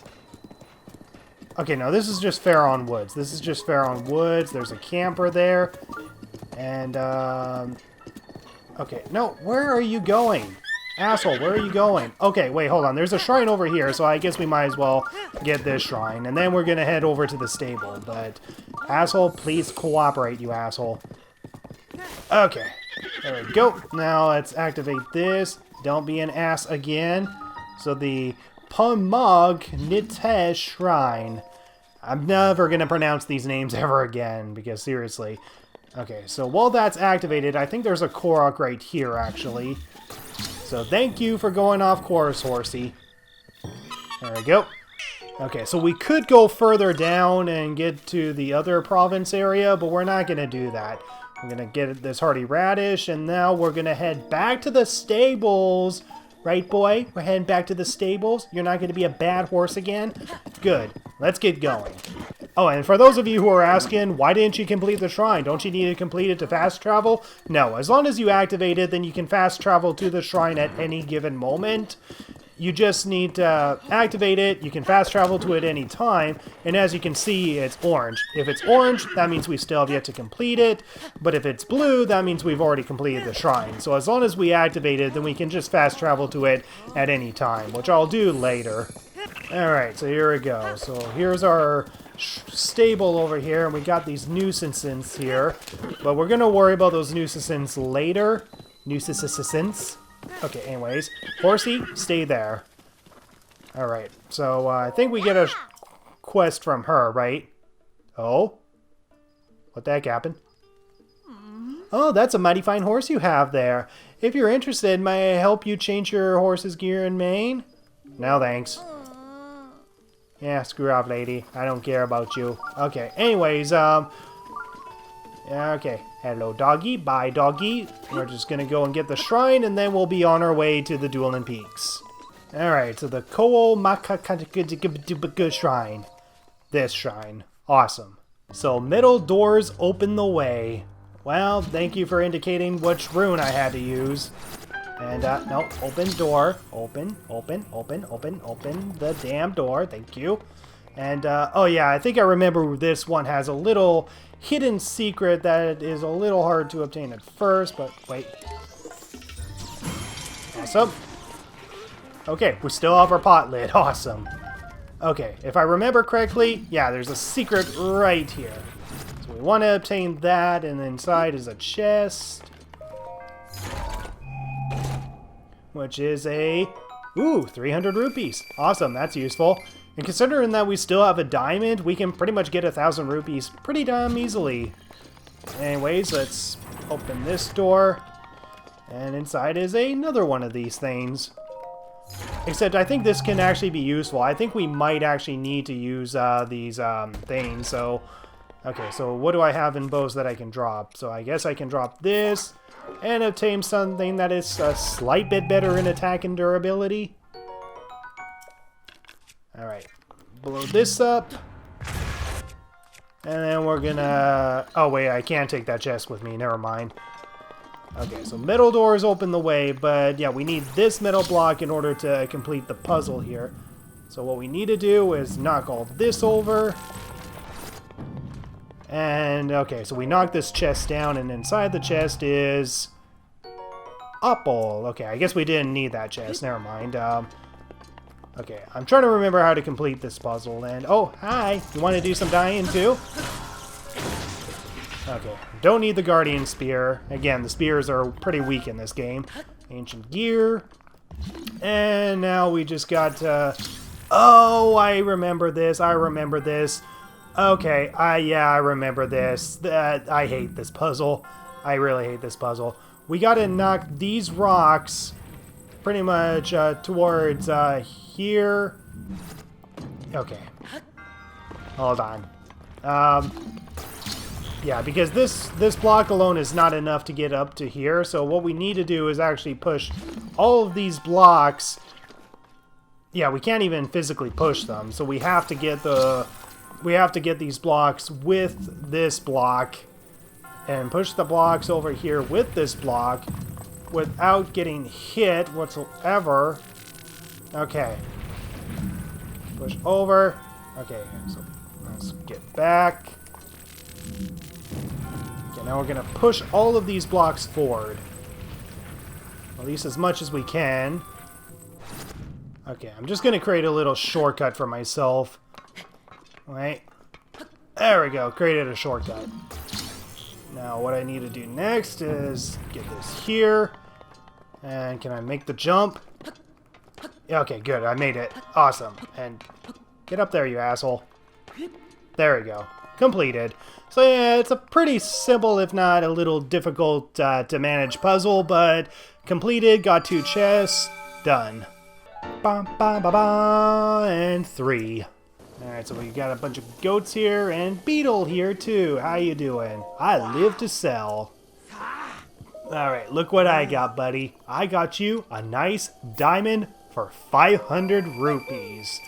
Okay, no, this is just Faron Woods. This is just Faron Woods. There's a camper there. And, okay, no, where are you going? Asshole, where are you going? Okay, wait, hold on. There's a shrine over here, so I guess we might as well get this shrine. And then we're going to head over to the stable. But, asshole, please cooperate, you asshole. Okay, there we go. Now let's activate this. Don't be an ass again. So the PUMAAG NITAE Shrine. I'm never going to pronounce these names ever again, because seriously. Okay, so while that's activated, I think there's a korok right here, actually. So thank you for going off course, horsey. There we go. Okay, so we could go further down and get to the other province area, but we're not going to do that. We're going to get this hardy radish, and now we're going to head back to the stables. Right, boy? We're heading back to the stables. You're not going to be a bad horse again? Good. Let's get going. Oh, and for those of you who are asking, why didn't you complete the shrine? Don't you need to complete it to fast travel? No, as long as you activate it, then you can fast travel to the shrine at any given moment. you just need to activate it. You can fast travel to it any time, and as you can see, it's orange. If it's orange, that means we still have yet to complete it, but if it's blue, that means we've already completed the shrine. So as long as we activate it, then we can just fast travel to it at any time, which I'll do later. Alright, so here we go. So here's our stable over here, and we got these nuisances here, but we're going to worry about those nuisances later. Nuisances. Okay, anyways. Horsey, stay there. Alright, so I think we get a quest from her, right? Oh? What the heck happened? Oh, that's a mighty fine horse you have there. If you're interested, may I help you change your horse's gear and mane? No, thanks. Yeah, screw off, lady. I don't care about you. Okay, anyways, okay. Hello, doggy. Bye, doggy. We're just gonna go and get the shrine, and then we'll be on our way to the Dueling Peaks. Alright, so the MAKAGH shrine. This shrine. Awesome. So, middle doors open the way. Well, thank you for indicating which rune I had to use. And, no, open door. Open the damn door. Thank you. And, oh yeah, I think I remember this one has a little hidden secret that is a little hard to obtain at first, but wait. Awesome. Okay, we still have our pot lid. Awesome. Okay, if I remember correctly, yeah, there's a secret right here. So we want to obtain that, and inside is a chest. Which is a, 300 rupees. Awesome, that's useful. And considering that we still have a diamond, we can pretty much get 1,000 rupees pretty damn easily. Anyways, let's open this door. And inside is another one of these things. Except I think this can actually be useful. I think we might actually need to use these things. So, okay, so what do I have in bows that I can drop? So I guess I can drop this and obtain something that is a slight bit better in attack and durability. Alright, blow this up. And then we're gonna... Oh wait, I can't take that chest with me, never mind. Okay, so middle doors open the way, but yeah, we need this middle block in order to complete the puzzle here. So what we need to do is knock all this over. And, okay, so we knock this chest down, and inside the chest is... apple. Okay, I guess we didn't need that chest, never mind. Okay, I'm trying to remember how to complete this puzzle, and... Oh, hi! You want to do some dying, too? Okay, don't need the Guardian Spear. Again, the spears are pretty weak in this game. Ancient Gear. And now we just got... Oh, I remember this, Okay, yeah, I remember this. I hate this puzzle. I really hate this puzzle. We gotta knock these rocks pretty much towards here. Okay. Hold on. Yeah, because this block alone is not enough to get up to here, so what we need to do is actually push all of these blocks. Yeah, we can't even physically push them, so we have to get these blocks with this block and push the blocks over here with this block without getting hit whatsoever. Okay. Push over. Okay, so let's get back. Okay, now we're going to push all of these blocks forward. At least as much as we can. Okay, I'm just going to create a little shortcut for myself. Wait. There we go. Created a shortcut. Now what I need to do next is get this here. And can I make the jump? Okay, good. I made it. Awesome. And get up there, you asshole. There we go. Completed. So yeah, it's a pretty simple, if not a little difficult to manage puzzle, but completed, got 2 chests, done. Ba ba ba ba, and 3. Alright, so we got a bunch of goats here, and Beetle here too. How you doing? I live to sell. Alright, look what I got, buddy. I got you a nice diamond for 500 rupees.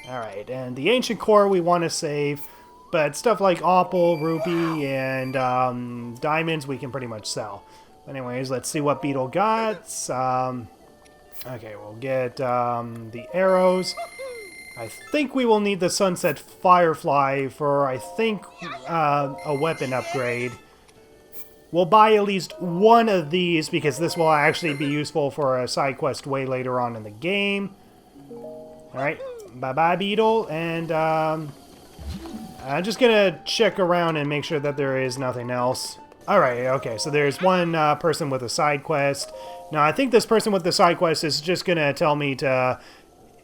Alright, and the ancient core we want to save, but stuff like opal, rupee, and diamonds we can pretty much sell. Anyways, let's see what Beetle got. Okay, we'll get the arrows. I think we will need the Sunset Firefly for, I think, a weapon upgrade. We'll buy at least one of these because this will actually be useful for a side quest way later on in the game. Alright, bye-bye, Beetle, and I'm just gonna check around and make sure that there is nothing else. Alright, okay, so there's one person with a side quest. Now, I think this person with the side quest is just gonna tell me to...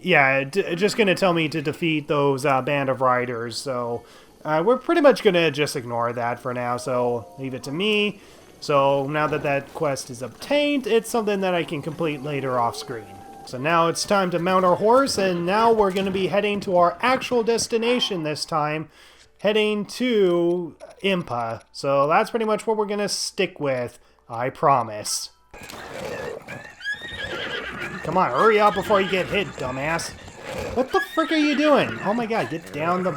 Yeah, just gonna tell me to defeat those band of riders, so... we're pretty much gonna just ignore that for now, so leave it to me. So now that that quest is obtained, it's something that I can complete later off screen. So now it's time to mount our horse, and now we're gonna be heading to our actual destination this time, heading to Impa. So that's pretty much what we're gonna stick with, I promise. Come on, hurry up before you get hit, dumbass. What the frick are you doing? Oh my god, get down the...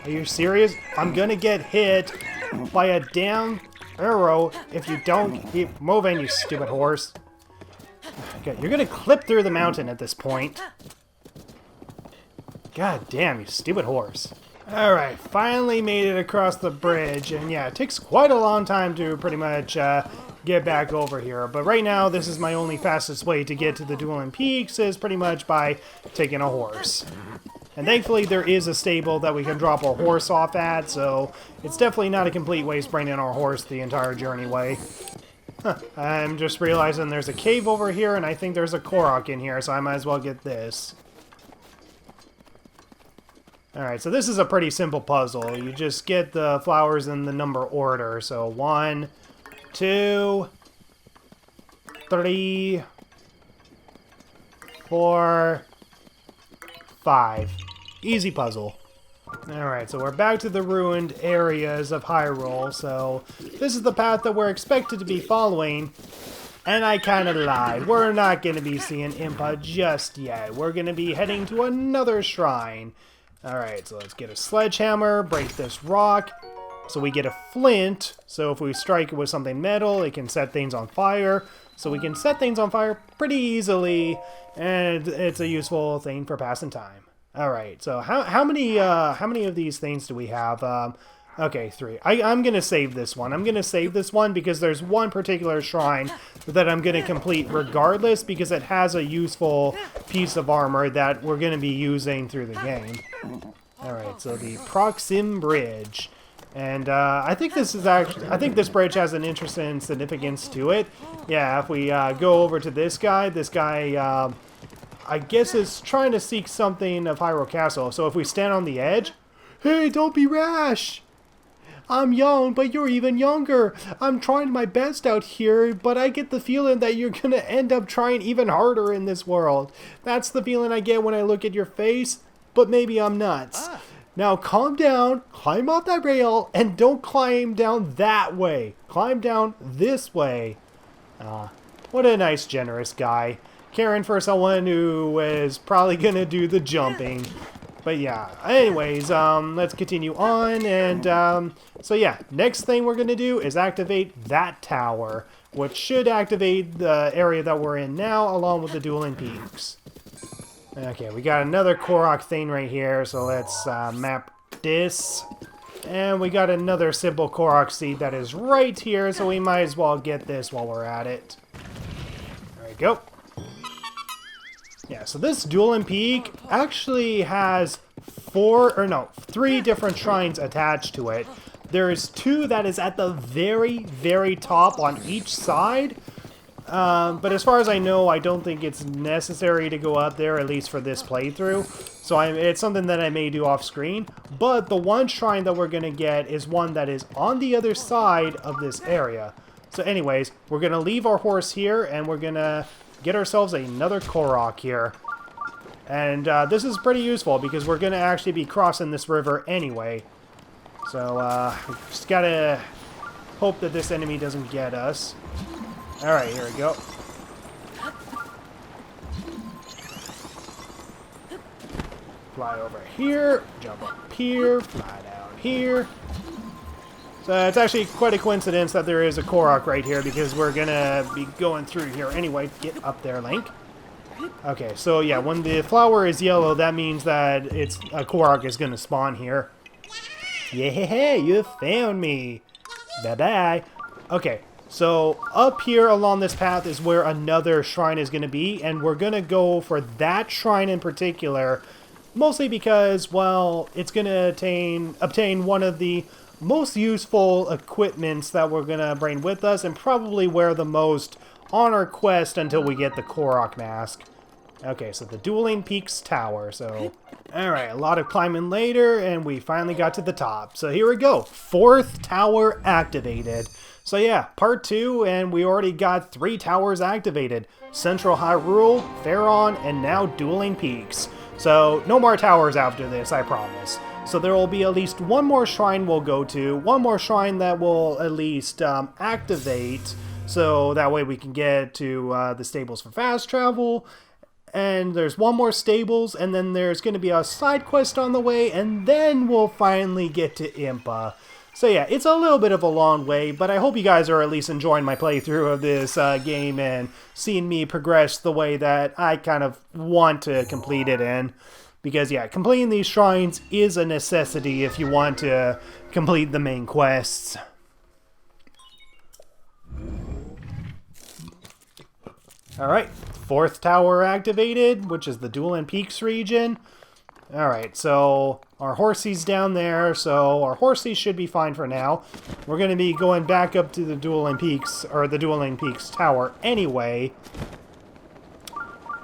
Are you serious? I'm gonna get hit by a damn arrow if you don't keep moving, you stupid horse. Okay, you're gonna clip through the mountain at this point. God damn, you stupid horse. Alright, finally made it across the bridge, and yeah, it takes quite a long time to pretty much get back over here. But right now, this is my only fastest way to get to the Dueling Peaks, is pretty much by taking a horse. And thankfully, there is a stable that we can drop our horse off at, so it's definitely not a complete waste bringing our horse the entire journey way. Huh. I'm just realizing there's a cave over here, and I think there's a korok in here, so I might as well get this. Alright, so this is a pretty simple puzzle. You just get the flowers in the number order. So 1, 2, 3, 4, 5. Easy puzzle. Alright, so we're back to the ruined areas of Hyrule, so this is the path that we're expected to be following, and I kind of lied. We're not going to be seeing Impa just yet. We're going to be heading to another shrine. Alright, so let's get a sledgehammer, break this rock, so we get a flint, so if we strike it with something metal, it can set things on fire. So we can set things on fire pretty easily, and it's a useful thing for passing time. Alright, so how many of these things do we have? Okay, 3. I'm going to save this one. I'm going to save this one because there's one particular shrine that I'm going to complete regardless because it has a useful piece of armor that we're going to be using through the game. Alright, so the Proxim Bridge. And I think this bridge has an interesting significance to it. Yeah, if we go over to this guy, I guess is trying to seek something of Hyrule Castle. So if we stand on the edge, hey, don't be rash! I'm young, but you're even younger. I'm trying my best out here, but I get the feeling that you're gonna end up trying even harder in this world. That's the feeling I get when I look at your face, but maybe I'm nuts. Now calm down, climb off that rail, and don't climb down that way. Climb down this way. What a nice, generous guy. Caring for someone who is probably gonna do the jumping. But yeah, anyways, let's continue on, and so yeah, next thing we're gonna do is activate that tower, which should activate the area that we're in now, along with the Dueling Peaks. Okay, we got another korok thing right here, so let's map this. And we got another simple korok seed that is right here, so we might as well get this while we're at it. There we go. Yeah, so this Dueling Peak actually has 3 different shrines attached to it. There is 2 that is at the very, very top on each side. But as far as I know, I don't think it's necessary to go up there, at least for this playthrough. So it's something that I may do off screen. But the one shrine that we're going to get is one that is on the other side of this area. So anyways, we're going to leave our horse here, and we're going to get ourselves another korok here. And this is pretty useful because we're going to actually be crossing this river anyway. So we just got to hope that this enemy doesn't get us. Alright, here we go. Fly over here, jump up here, fly down here. So it's actually quite a coincidence that there is a korok right here, because we're gonna be going through here anyway. Get up there, Link. Okay, so yeah, when the flower is yellow, that means that it's a korok is gonna spawn here. Yeah, you found me. Bye-bye. Okay, so up here along this path is where another shrine is gonna be, and we're gonna go for that shrine in particular, mostly because, well, it's gonna obtain one of the most useful equipments that we're gonna bring with us, and probably wear the most on our quest until we get the Korok mask. Okay, so the Dueling Peaks Tower, so... Alright, a lot of climbing later, and we finally got to the top. So here we go, 4th tower activated. So yeah, part 2, and we already got 3 towers activated. Central Hyrule, Faron, and now Dueling Peaks. So no more towers after this, I promise. So there will be at least one more shrine we'll go to, one more shrine that will at least activate, so that way we can get to the stables for fast travel. And there's one more stables, and then there's going to be a side quest on the way, and then we'll finally get to Impa. So yeah, it's a little bit of a long way, but I hope you guys are at least enjoying my playthrough of this game and seeing me progress the way that I kind of want to complete it in. Because yeah, completing these shrines is a necessity if you want to complete the main quests. Alright, 4th tower activated, which is the Dueling Peaks region. Alright, so our horsey's down there, so our horsey should be fine for now. We're going to be going back up to the Dueling Peaks, or the Dueling Peaks Tower anyway.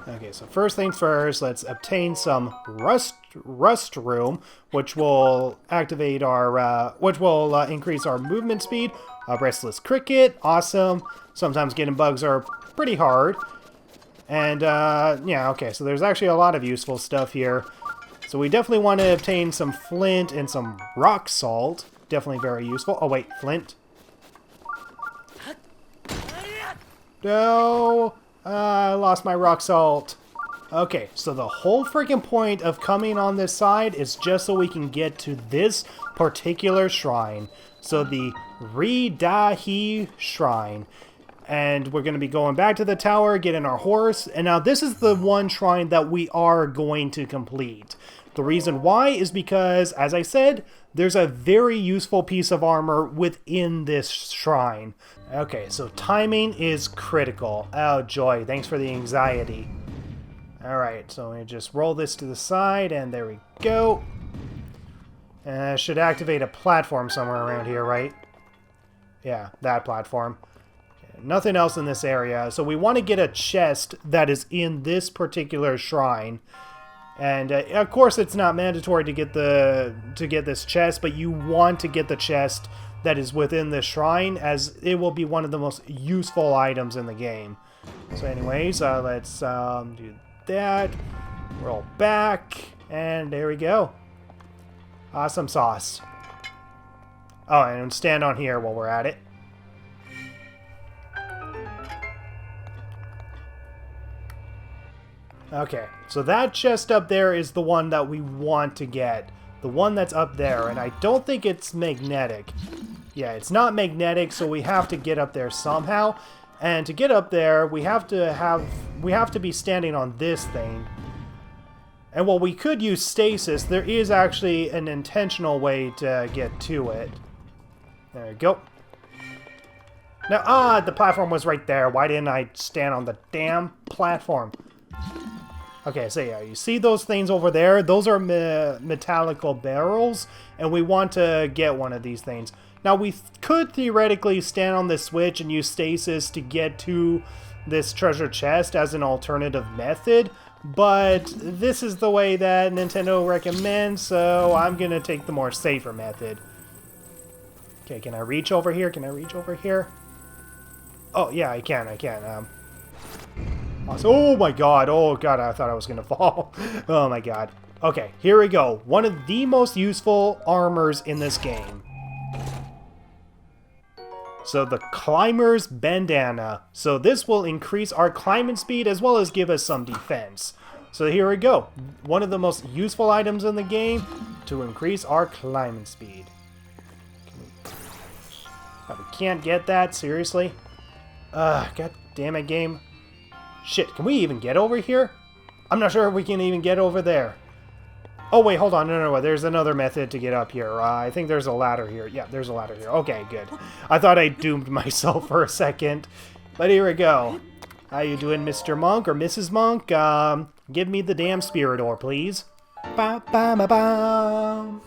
Okay, so first things first, let's obtain some rust room, which will activate our, increase our movement speed. Restless cricket, awesome. Sometimes getting bugs are pretty hard. And, yeah, okay, so there's actually a lot of useful stuff here. So we definitely want to obtain some flint and some rock salt. Definitely very useful. Oh, wait, flint. No! I lost my rock salt. Okay, so the whole freaking point of coming on this side is just so we can get to this particular shrine. So the Dahee shrine. And we're going to be going back to the tower, getting our horse. And now this is the one shrine that we are going to complete. The reason why is because, as I said, there's a very useful piece of armor within this shrine. Okay, so timing is critical. Oh joy, thanks for the anxiety. Alright, so we just roll this to the side, and there we go. And should activate a platform somewhere around here, right? Yeah, that platform. Okay, nothing else in this area, so we want to get a chest that is in this particular shrine. And of course, it's not mandatory to get this chest, but you want to get the chest that is within the shrine, as it will be one of the most useful items in the game. So, anyways, let's do that. Roll back, and there we go. Awesome sauce. Oh, and stand on here while we're at it. Okay, so that chest up there is the one that we want to get. The one that's up there, and I don't think it's magnetic. Yeah, it's not magnetic, so we have to get up there somehow. And to get up there, we have to be standing on this thing. And while we could use stasis, there is actually an intentional way to get to it. There we go. Now, the platform was right there. Why didn't I stand on the damn platform? Okay, so yeah, you see those things over there? Those are metallical barrels, and we want to get one of these things. Now, we could theoretically stand on this switch and use stasis to get to this treasure chest as an alternative method, but this is the way that Nintendo recommends, so I'm going to take the more safer method. Okay, can I reach over here? Can I reach over here? Oh, yeah, I can. Oh my god, I thought I was gonna fall. Oh my god. Okay, here we go. One of the most useful armors in this game. So the Climber's Bandana. So this will increase our climbing speed as well as give us some defense. So here we go. One of the most useful items in the game to increase our climbing speed. Oh, we can't get that? Seriously? God damn it, game. Shit, can we even get over here? I'm not sure if we can even get over there. Oh, wait, hold on. No, there's another method to get up here. I think there's a ladder here. Yeah, there's a ladder here. Okay, good. I thought I doomed myself for a second. But here we go. How you doing, Mr. Monk or Mrs. Monk? Give me the damn spirit ore, please. Ba ba ba ba.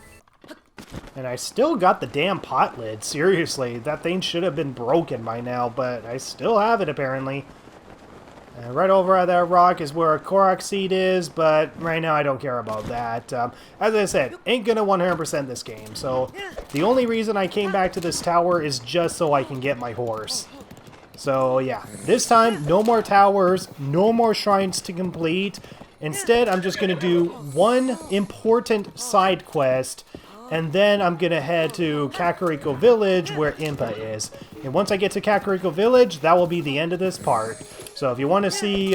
And I still got the damn pot lid. Seriously, that thing should have been broken by now, but I still have it, apparently. And right over at that rock is where a korok seed is, but right now I don't care about that. As I said, ain't gonna 100% this game, so the only reason I came back to this tower is just so I can get my horse. So yeah, this time, no more towers, no more shrines to complete. Instead, I'm just gonna do one important side quest, and then I'm gonna head to Kakariko Village where Impa is. And once I get to Kakariko Village, that will be the end of this part. So if you want to see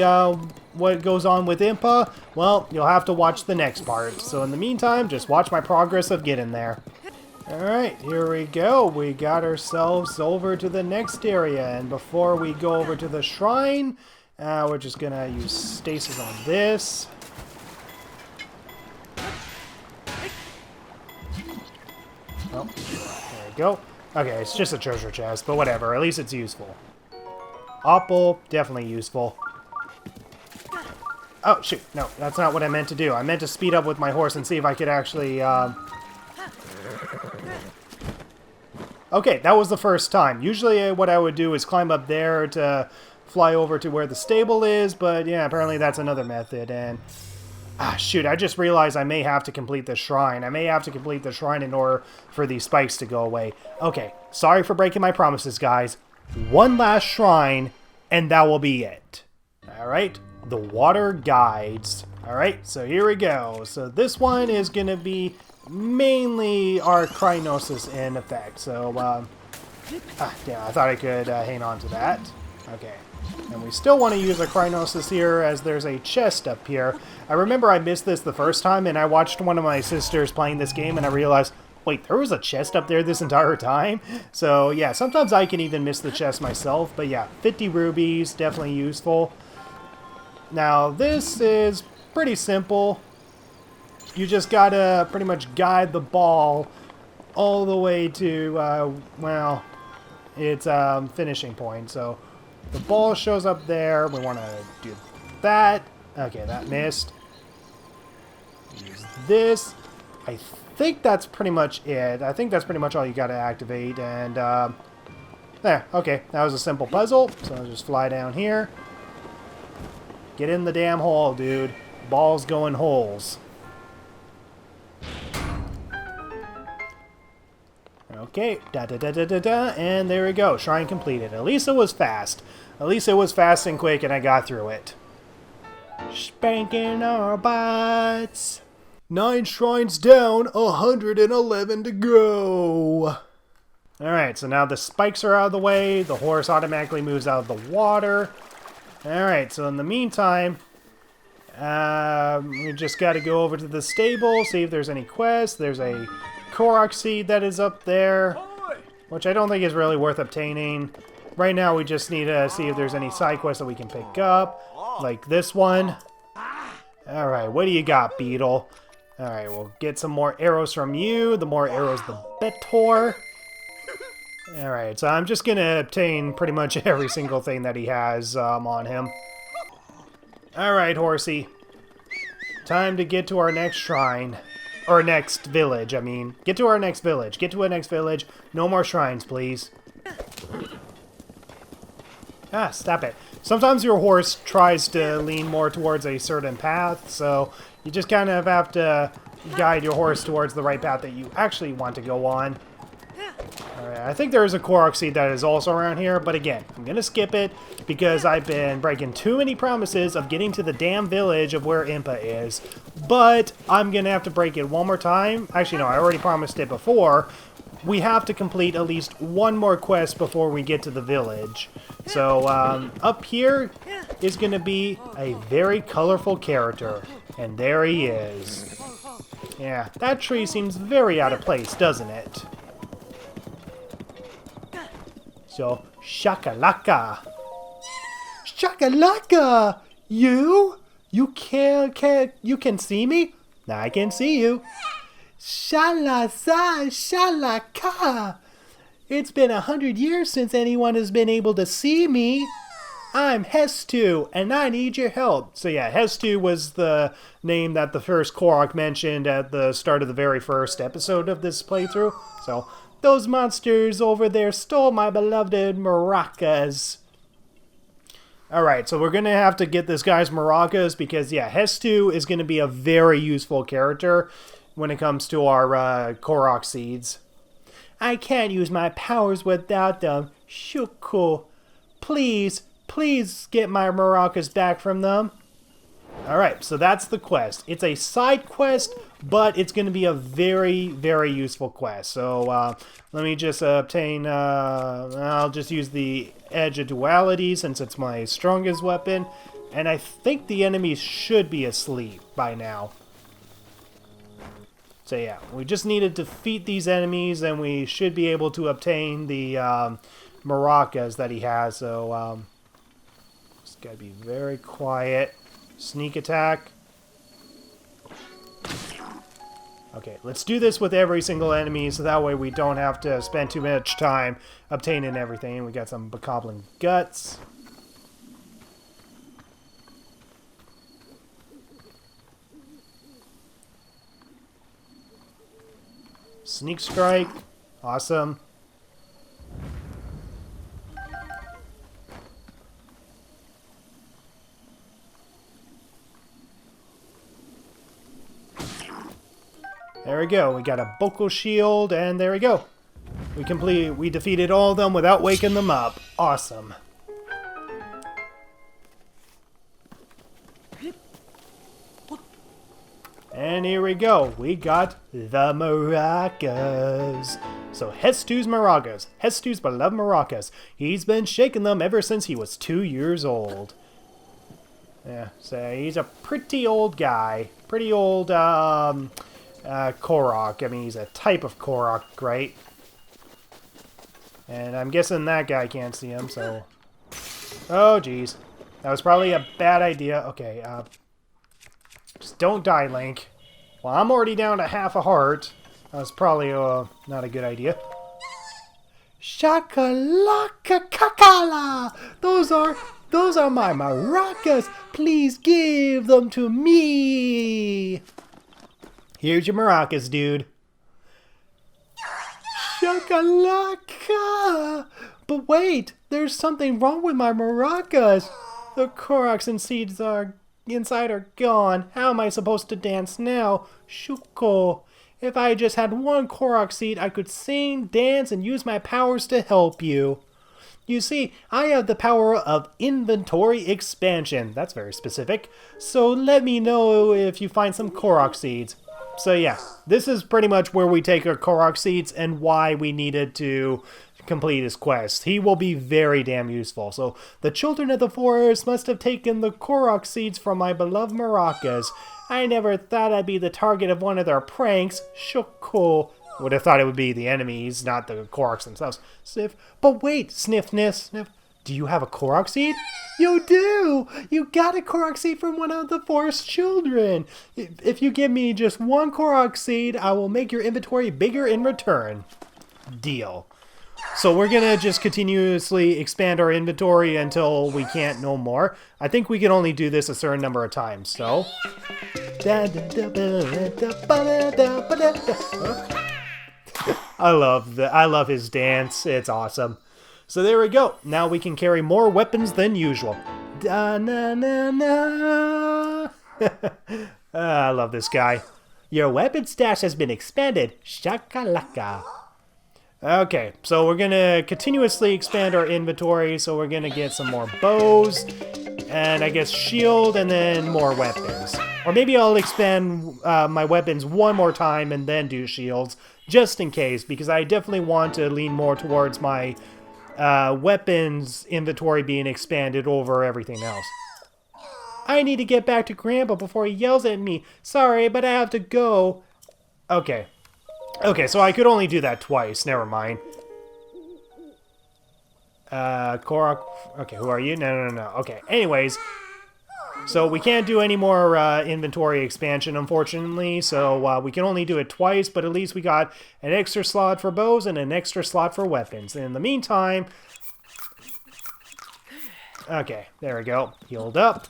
what goes on with Impa, well, you'll have to watch the next part. So in the meantime, just watch my progress of getting there. Alright, here we go. We got ourselves over to the next area. And before we go over to the shrine, we're just going to use stasis on this. Oh, there we go. Okay, it's just a treasure chest, but whatever. At least it's useful. Apple, definitely useful. Oh, shoot. No, that's not what I meant to do. I meant to speed up with my horse and see if I could actually... Okay, that was the first time. Usually what I would do is climb up there to fly over to where the stable is, but yeah, apparently that's another method, and... Ah, shoot, I just realized I may have to complete the shrine. I may have to complete the shrine in order for these spikes to go away. Okay, sorry for breaking my promises, guys. One last shrine, and that will be it. Alright, the water guides. Alright, so here we go. So this one is going to be mainly our Krynosis in effect. So, yeah, I thought I could hang on to that. Okay. And we still want to use a Krynosis here, as there's a chest up here. I remember I missed this the first time, and I watched one of my sisters playing this game, and I realized, wait, there was a chest up there this entire time? So, yeah, sometimes I can even miss the chest myself, but yeah, 50 rubies, definitely useful. Now, this is pretty simple. You just gotta pretty much guide the ball all the way to, well, its finishing point, so... The ball shows up there. We want to do that. Okay, that missed. Use this. I think that's pretty much it. I think that's pretty much all you got to activate. And, there. Okay, that was a simple puzzle. So I'll just fly down here. Get in the damn hole, dude. Ball's going holes. Okay, and there we go. Shrine completed. At least it was fast. At least it was fast and quick, and I got through it. Spanking our butts. 9 shrines down, 111 to go. Alright, so now the spikes are out of the way. The horse automatically moves out of the water. Alright, so in the meantime, we just got to go over to the stable, see if there's any quests. There's a korok seed that is up there, which I don't think is really worth obtaining. Right now we just need to see if there's any side quests that we can pick up, like this one. Alright, what do you got, Beetle? Alright, we'll get some more arrows from you. The more arrows, the better. Alright, so I'm just gonna obtain pretty much every single thing that he has on him. Alright, horsey. Time to get to our next shrine. Or next village, I mean. Get to our next village. Get to our next village. No more shrines, please. Ah, stop it. Sometimes your horse tries to lean more towards a certain path, so you just kind of have to guide your horse towards the right path that you actually want to go on. Alright, I think there is a korok seed that is also around here, but again, I'm going to skip it because I've been breaking too many promises of getting to the damn village of where Impa is. But I'm going to have to break it one more time. Actually, no, I already promised it before. We have to complete at least one more quest before we get to the village. So, up here is going to be a very colorful character. And there he is. Yeah, that tree seems very out of place, doesn't it? So, shakalaka. Shakalaka! You? You can see me? I can see you. Shalaza shalaka. It's been 100 years since anyone has been able to see me. I'm Hestu, and I need your help. So yeah, Hestu was the name that the first Korok mentioned at the start of the very first episode of this playthrough. So, those monsters over there stole my beloved maracas. Alright, so we're going to have to get this guy's maracas because, yeah, Hestu is going to be a very useful character when it comes to our Korok seeds. I can't use my powers without them. Shuko. Please get my maracas back from them. Alright, so that's the quest. It's a side quest, but it's going to be a very, very useful quest. So, let me just obtain, I'll just use the Edge of Duality since it's my strongest weapon. And I think the enemies should be asleep by now. So yeah, we just need to defeat these enemies and we should be able to obtain the maracas that he has. So, just gotta be very quiet. Sneak attack. Okay, let's do this with every single enemy so that way we don't have to spend too much time obtaining everything. We got some Bokoblin guts. Sneak strike. Awesome. There we go. We got a Boko shield, and there we go. We defeated all of them without waking them up. Awesome. And here we go. We got the maracas. So Hestu's maracas. Hestu's beloved maracas. He's been shaking them ever since he was 2 years old. Yeah, so he's a pretty old guy. Pretty old, Korok. I mean, he's a type of Korok, right? And I'm guessing that guy can't see him, so... Oh, jeez. That was probably a bad idea. Okay, just don't die, Link. Well, I'm already down to half a heart. That was probably not a good idea. Shakalaka kakala! Those are my maracas! Please give them to me! Here's your maracas, dude. Shakalaka! But wait, there's something wrong with my maracas. The koroks and seeds inside are gone. How am I supposed to dance now? Shuko. If I just had one korok seed, I could sing, dance, and use my powers to help you. You see, I have the power of inventory expansion. That's very specific. So let me know if you find some korok seeds. So yeah, this is pretty much where we take our korok seeds and why we needed to complete his quest. He will be very damn useful. So the children of the forest must have taken the korok seeds from my beloved maracas. I never thought I'd be the target of one of their pranks. Shoko. Would have thought it would be the enemies, not the koroks themselves. Sniff. But wait, sniff. Do you have a korok seed? You do! You got a korok seed from one of the forest children. If you give me just one korok seed, I will make your inventory bigger in return. Deal. So we're going to just continuously expand our inventory until we can't no more. I think we can only do this a certain number of times, so... I love his dance. It's awesome. So there we go. Now we can carry more weapons than usual. I love this guy. Your weapon stash has been expanded. Shakalaka. Okay, so we're going to continuously expand our inventory, so we're going to get some more bows, and I guess shield, and then more weapons. Or maybe I'll expand my weapons one more time and then do shields, just in case, because I definitely want to lean more towards my weapons inventory being expanded over everything else. I need to get back to Grandpa before he yells at me. Sorry, but I have to go. Okay. Okay, so I could only do that twice. Never mind. Korok. Okay, who are you? No. Okay, anyways. So we can't do any more inventory expansion, unfortunately. So we can only do it twice, but at least we got an extra slot for bows and an extra slot for weapons. In the meantime... Okay, there we go. Healed up.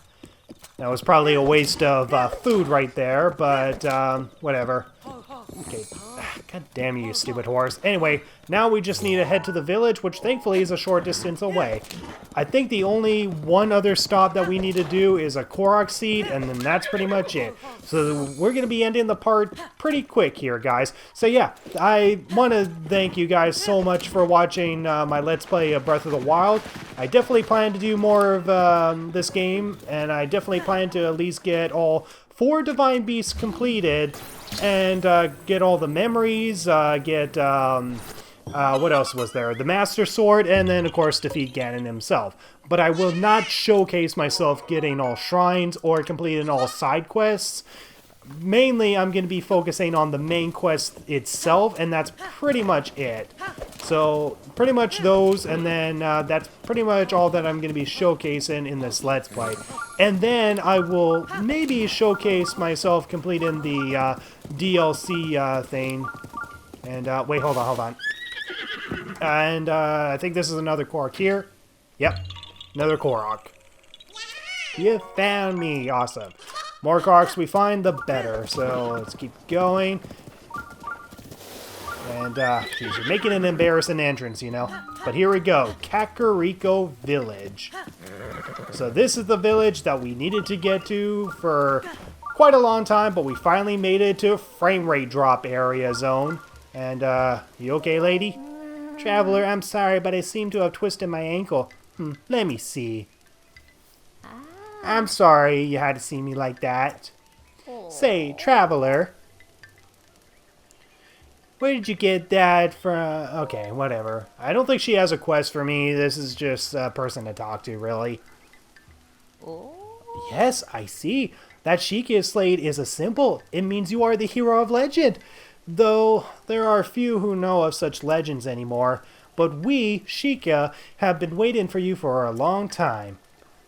That was probably a waste of food right there, but whatever. Okay. God damn you, stupid horse. Anyway, now we just need to head to the village, which thankfully is a short distance away. I think the only one other stop that we need to do is a korok seed, and then that's pretty much it. So we're going to be ending the part pretty quick here, guys. So yeah, I want to thank you guys so much for watching my Let's Play of Breath of the Wild. I definitely plan to do more of this game, and I definitely plan to at least get all 4 Divine Beasts completed, and get all the memories, get, what else was there? The Master Sword, and then, of course, defeat Ganon himself. But I will not showcase myself getting all shrines or completing all side quests. Mainly, I'm going to be focusing on the main quest itself, and that's pretty much it. So, pretty much those, and then that's pretty much all that I'm going to be showcasing in this Let's Play. And then I will maybe showcase myself completing the DLC thing. And, wait, hold on. And I think this is another Korok here. Yep, another Korok. You found me, awesome. More Koroks we find, the better. So let's keep going. And, geez, you're making an embarrassing entrance, you know. But here we go, Kakariko Village. So this is the village that we needed to get to for quite a long time, but we finally made it to frame rate drop area zone. And, you okay, lady? Traveler, I'm sorry, but I seem to have twisted my ankle. Let me see. I'm sorry you had to see me like that. Say, traveler. Where did you get that from? Okay, whatever. I don't think she has a quest for me. This is just a person to talk to, really. Yes, I see. That Sheikah slayed is a symbol. It means you are the hero of legend. Though there are few who know of such legends anymore. But we, Sheikah, have been waiting for you for a long time.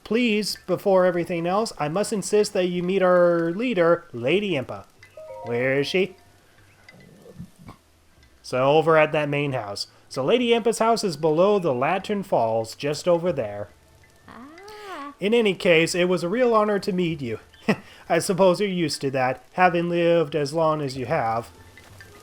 Please, before everything else, I must insist that you meet our leader, Lady Impa. Where is she? So over at that main house. So Lady Impa's house is below the Lantern Falls, just over there. In any case, it was a real honor to meet you. I suppose you're used to that, having lived as long as you have.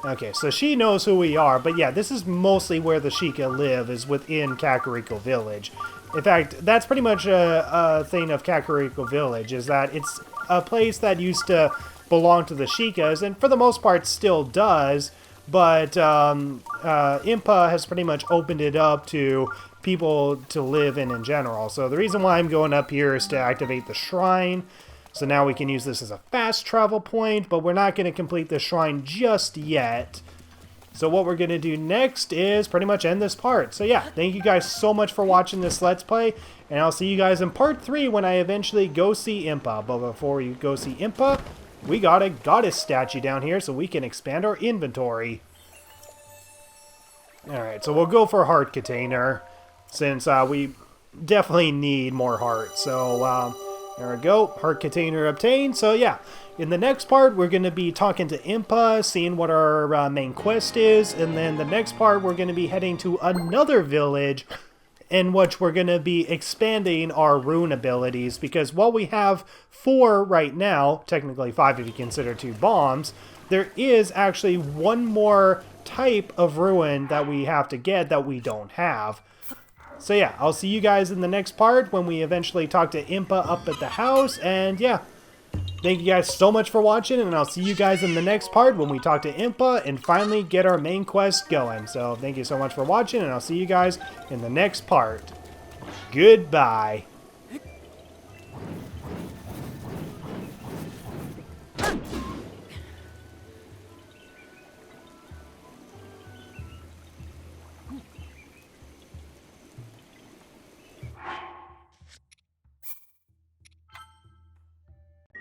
Okay, so she knows who we are, but yeah, this is mostly where the Sheikah live, is within Kakariko Village. In fact, that's pretty much a thing of Kakariko Village, is that it's a place that used to belong to the Sheikahs, and for the most part still does, but Impa has pretty much opened it up to people to live in general. So the reason why I'm going up here is to activate the shrine. So now we can use this as a fast travel point, but we're not going to complete the shrine just yet. So what we're going to do next is pretty much end this part. So yeah, thank you guys so much for watching this Let's Play, and I'll see you guys in part 3 when I eventually go see Impa. But before we go see Impa, we got a goddess statue down here so we can expand our inventory. Alright, so we'll go for heart container, since we definitely need more hearts. So, there we go, heart container obtained. So yeah, in the next part, we're going to be talking to Impa, seeing what our main quest is, and then the next part, we're going to be heading to another village, in which we're going to be expanding our rune abilities, because while we have 4 right now, technically 5 if you consider 2 bombs, there is actually one more type of rune that we have to get that we don't have. So yeah, I'll see you guys in the next part when we eventually talk to Impa up at the house, and yeah, thank you guys so much for watching, and I'll see you guys in the next part when we talk to Impa and finally get our main quest going. So thank you so much for watching, and I'll see you guys in the next part. Goodbye.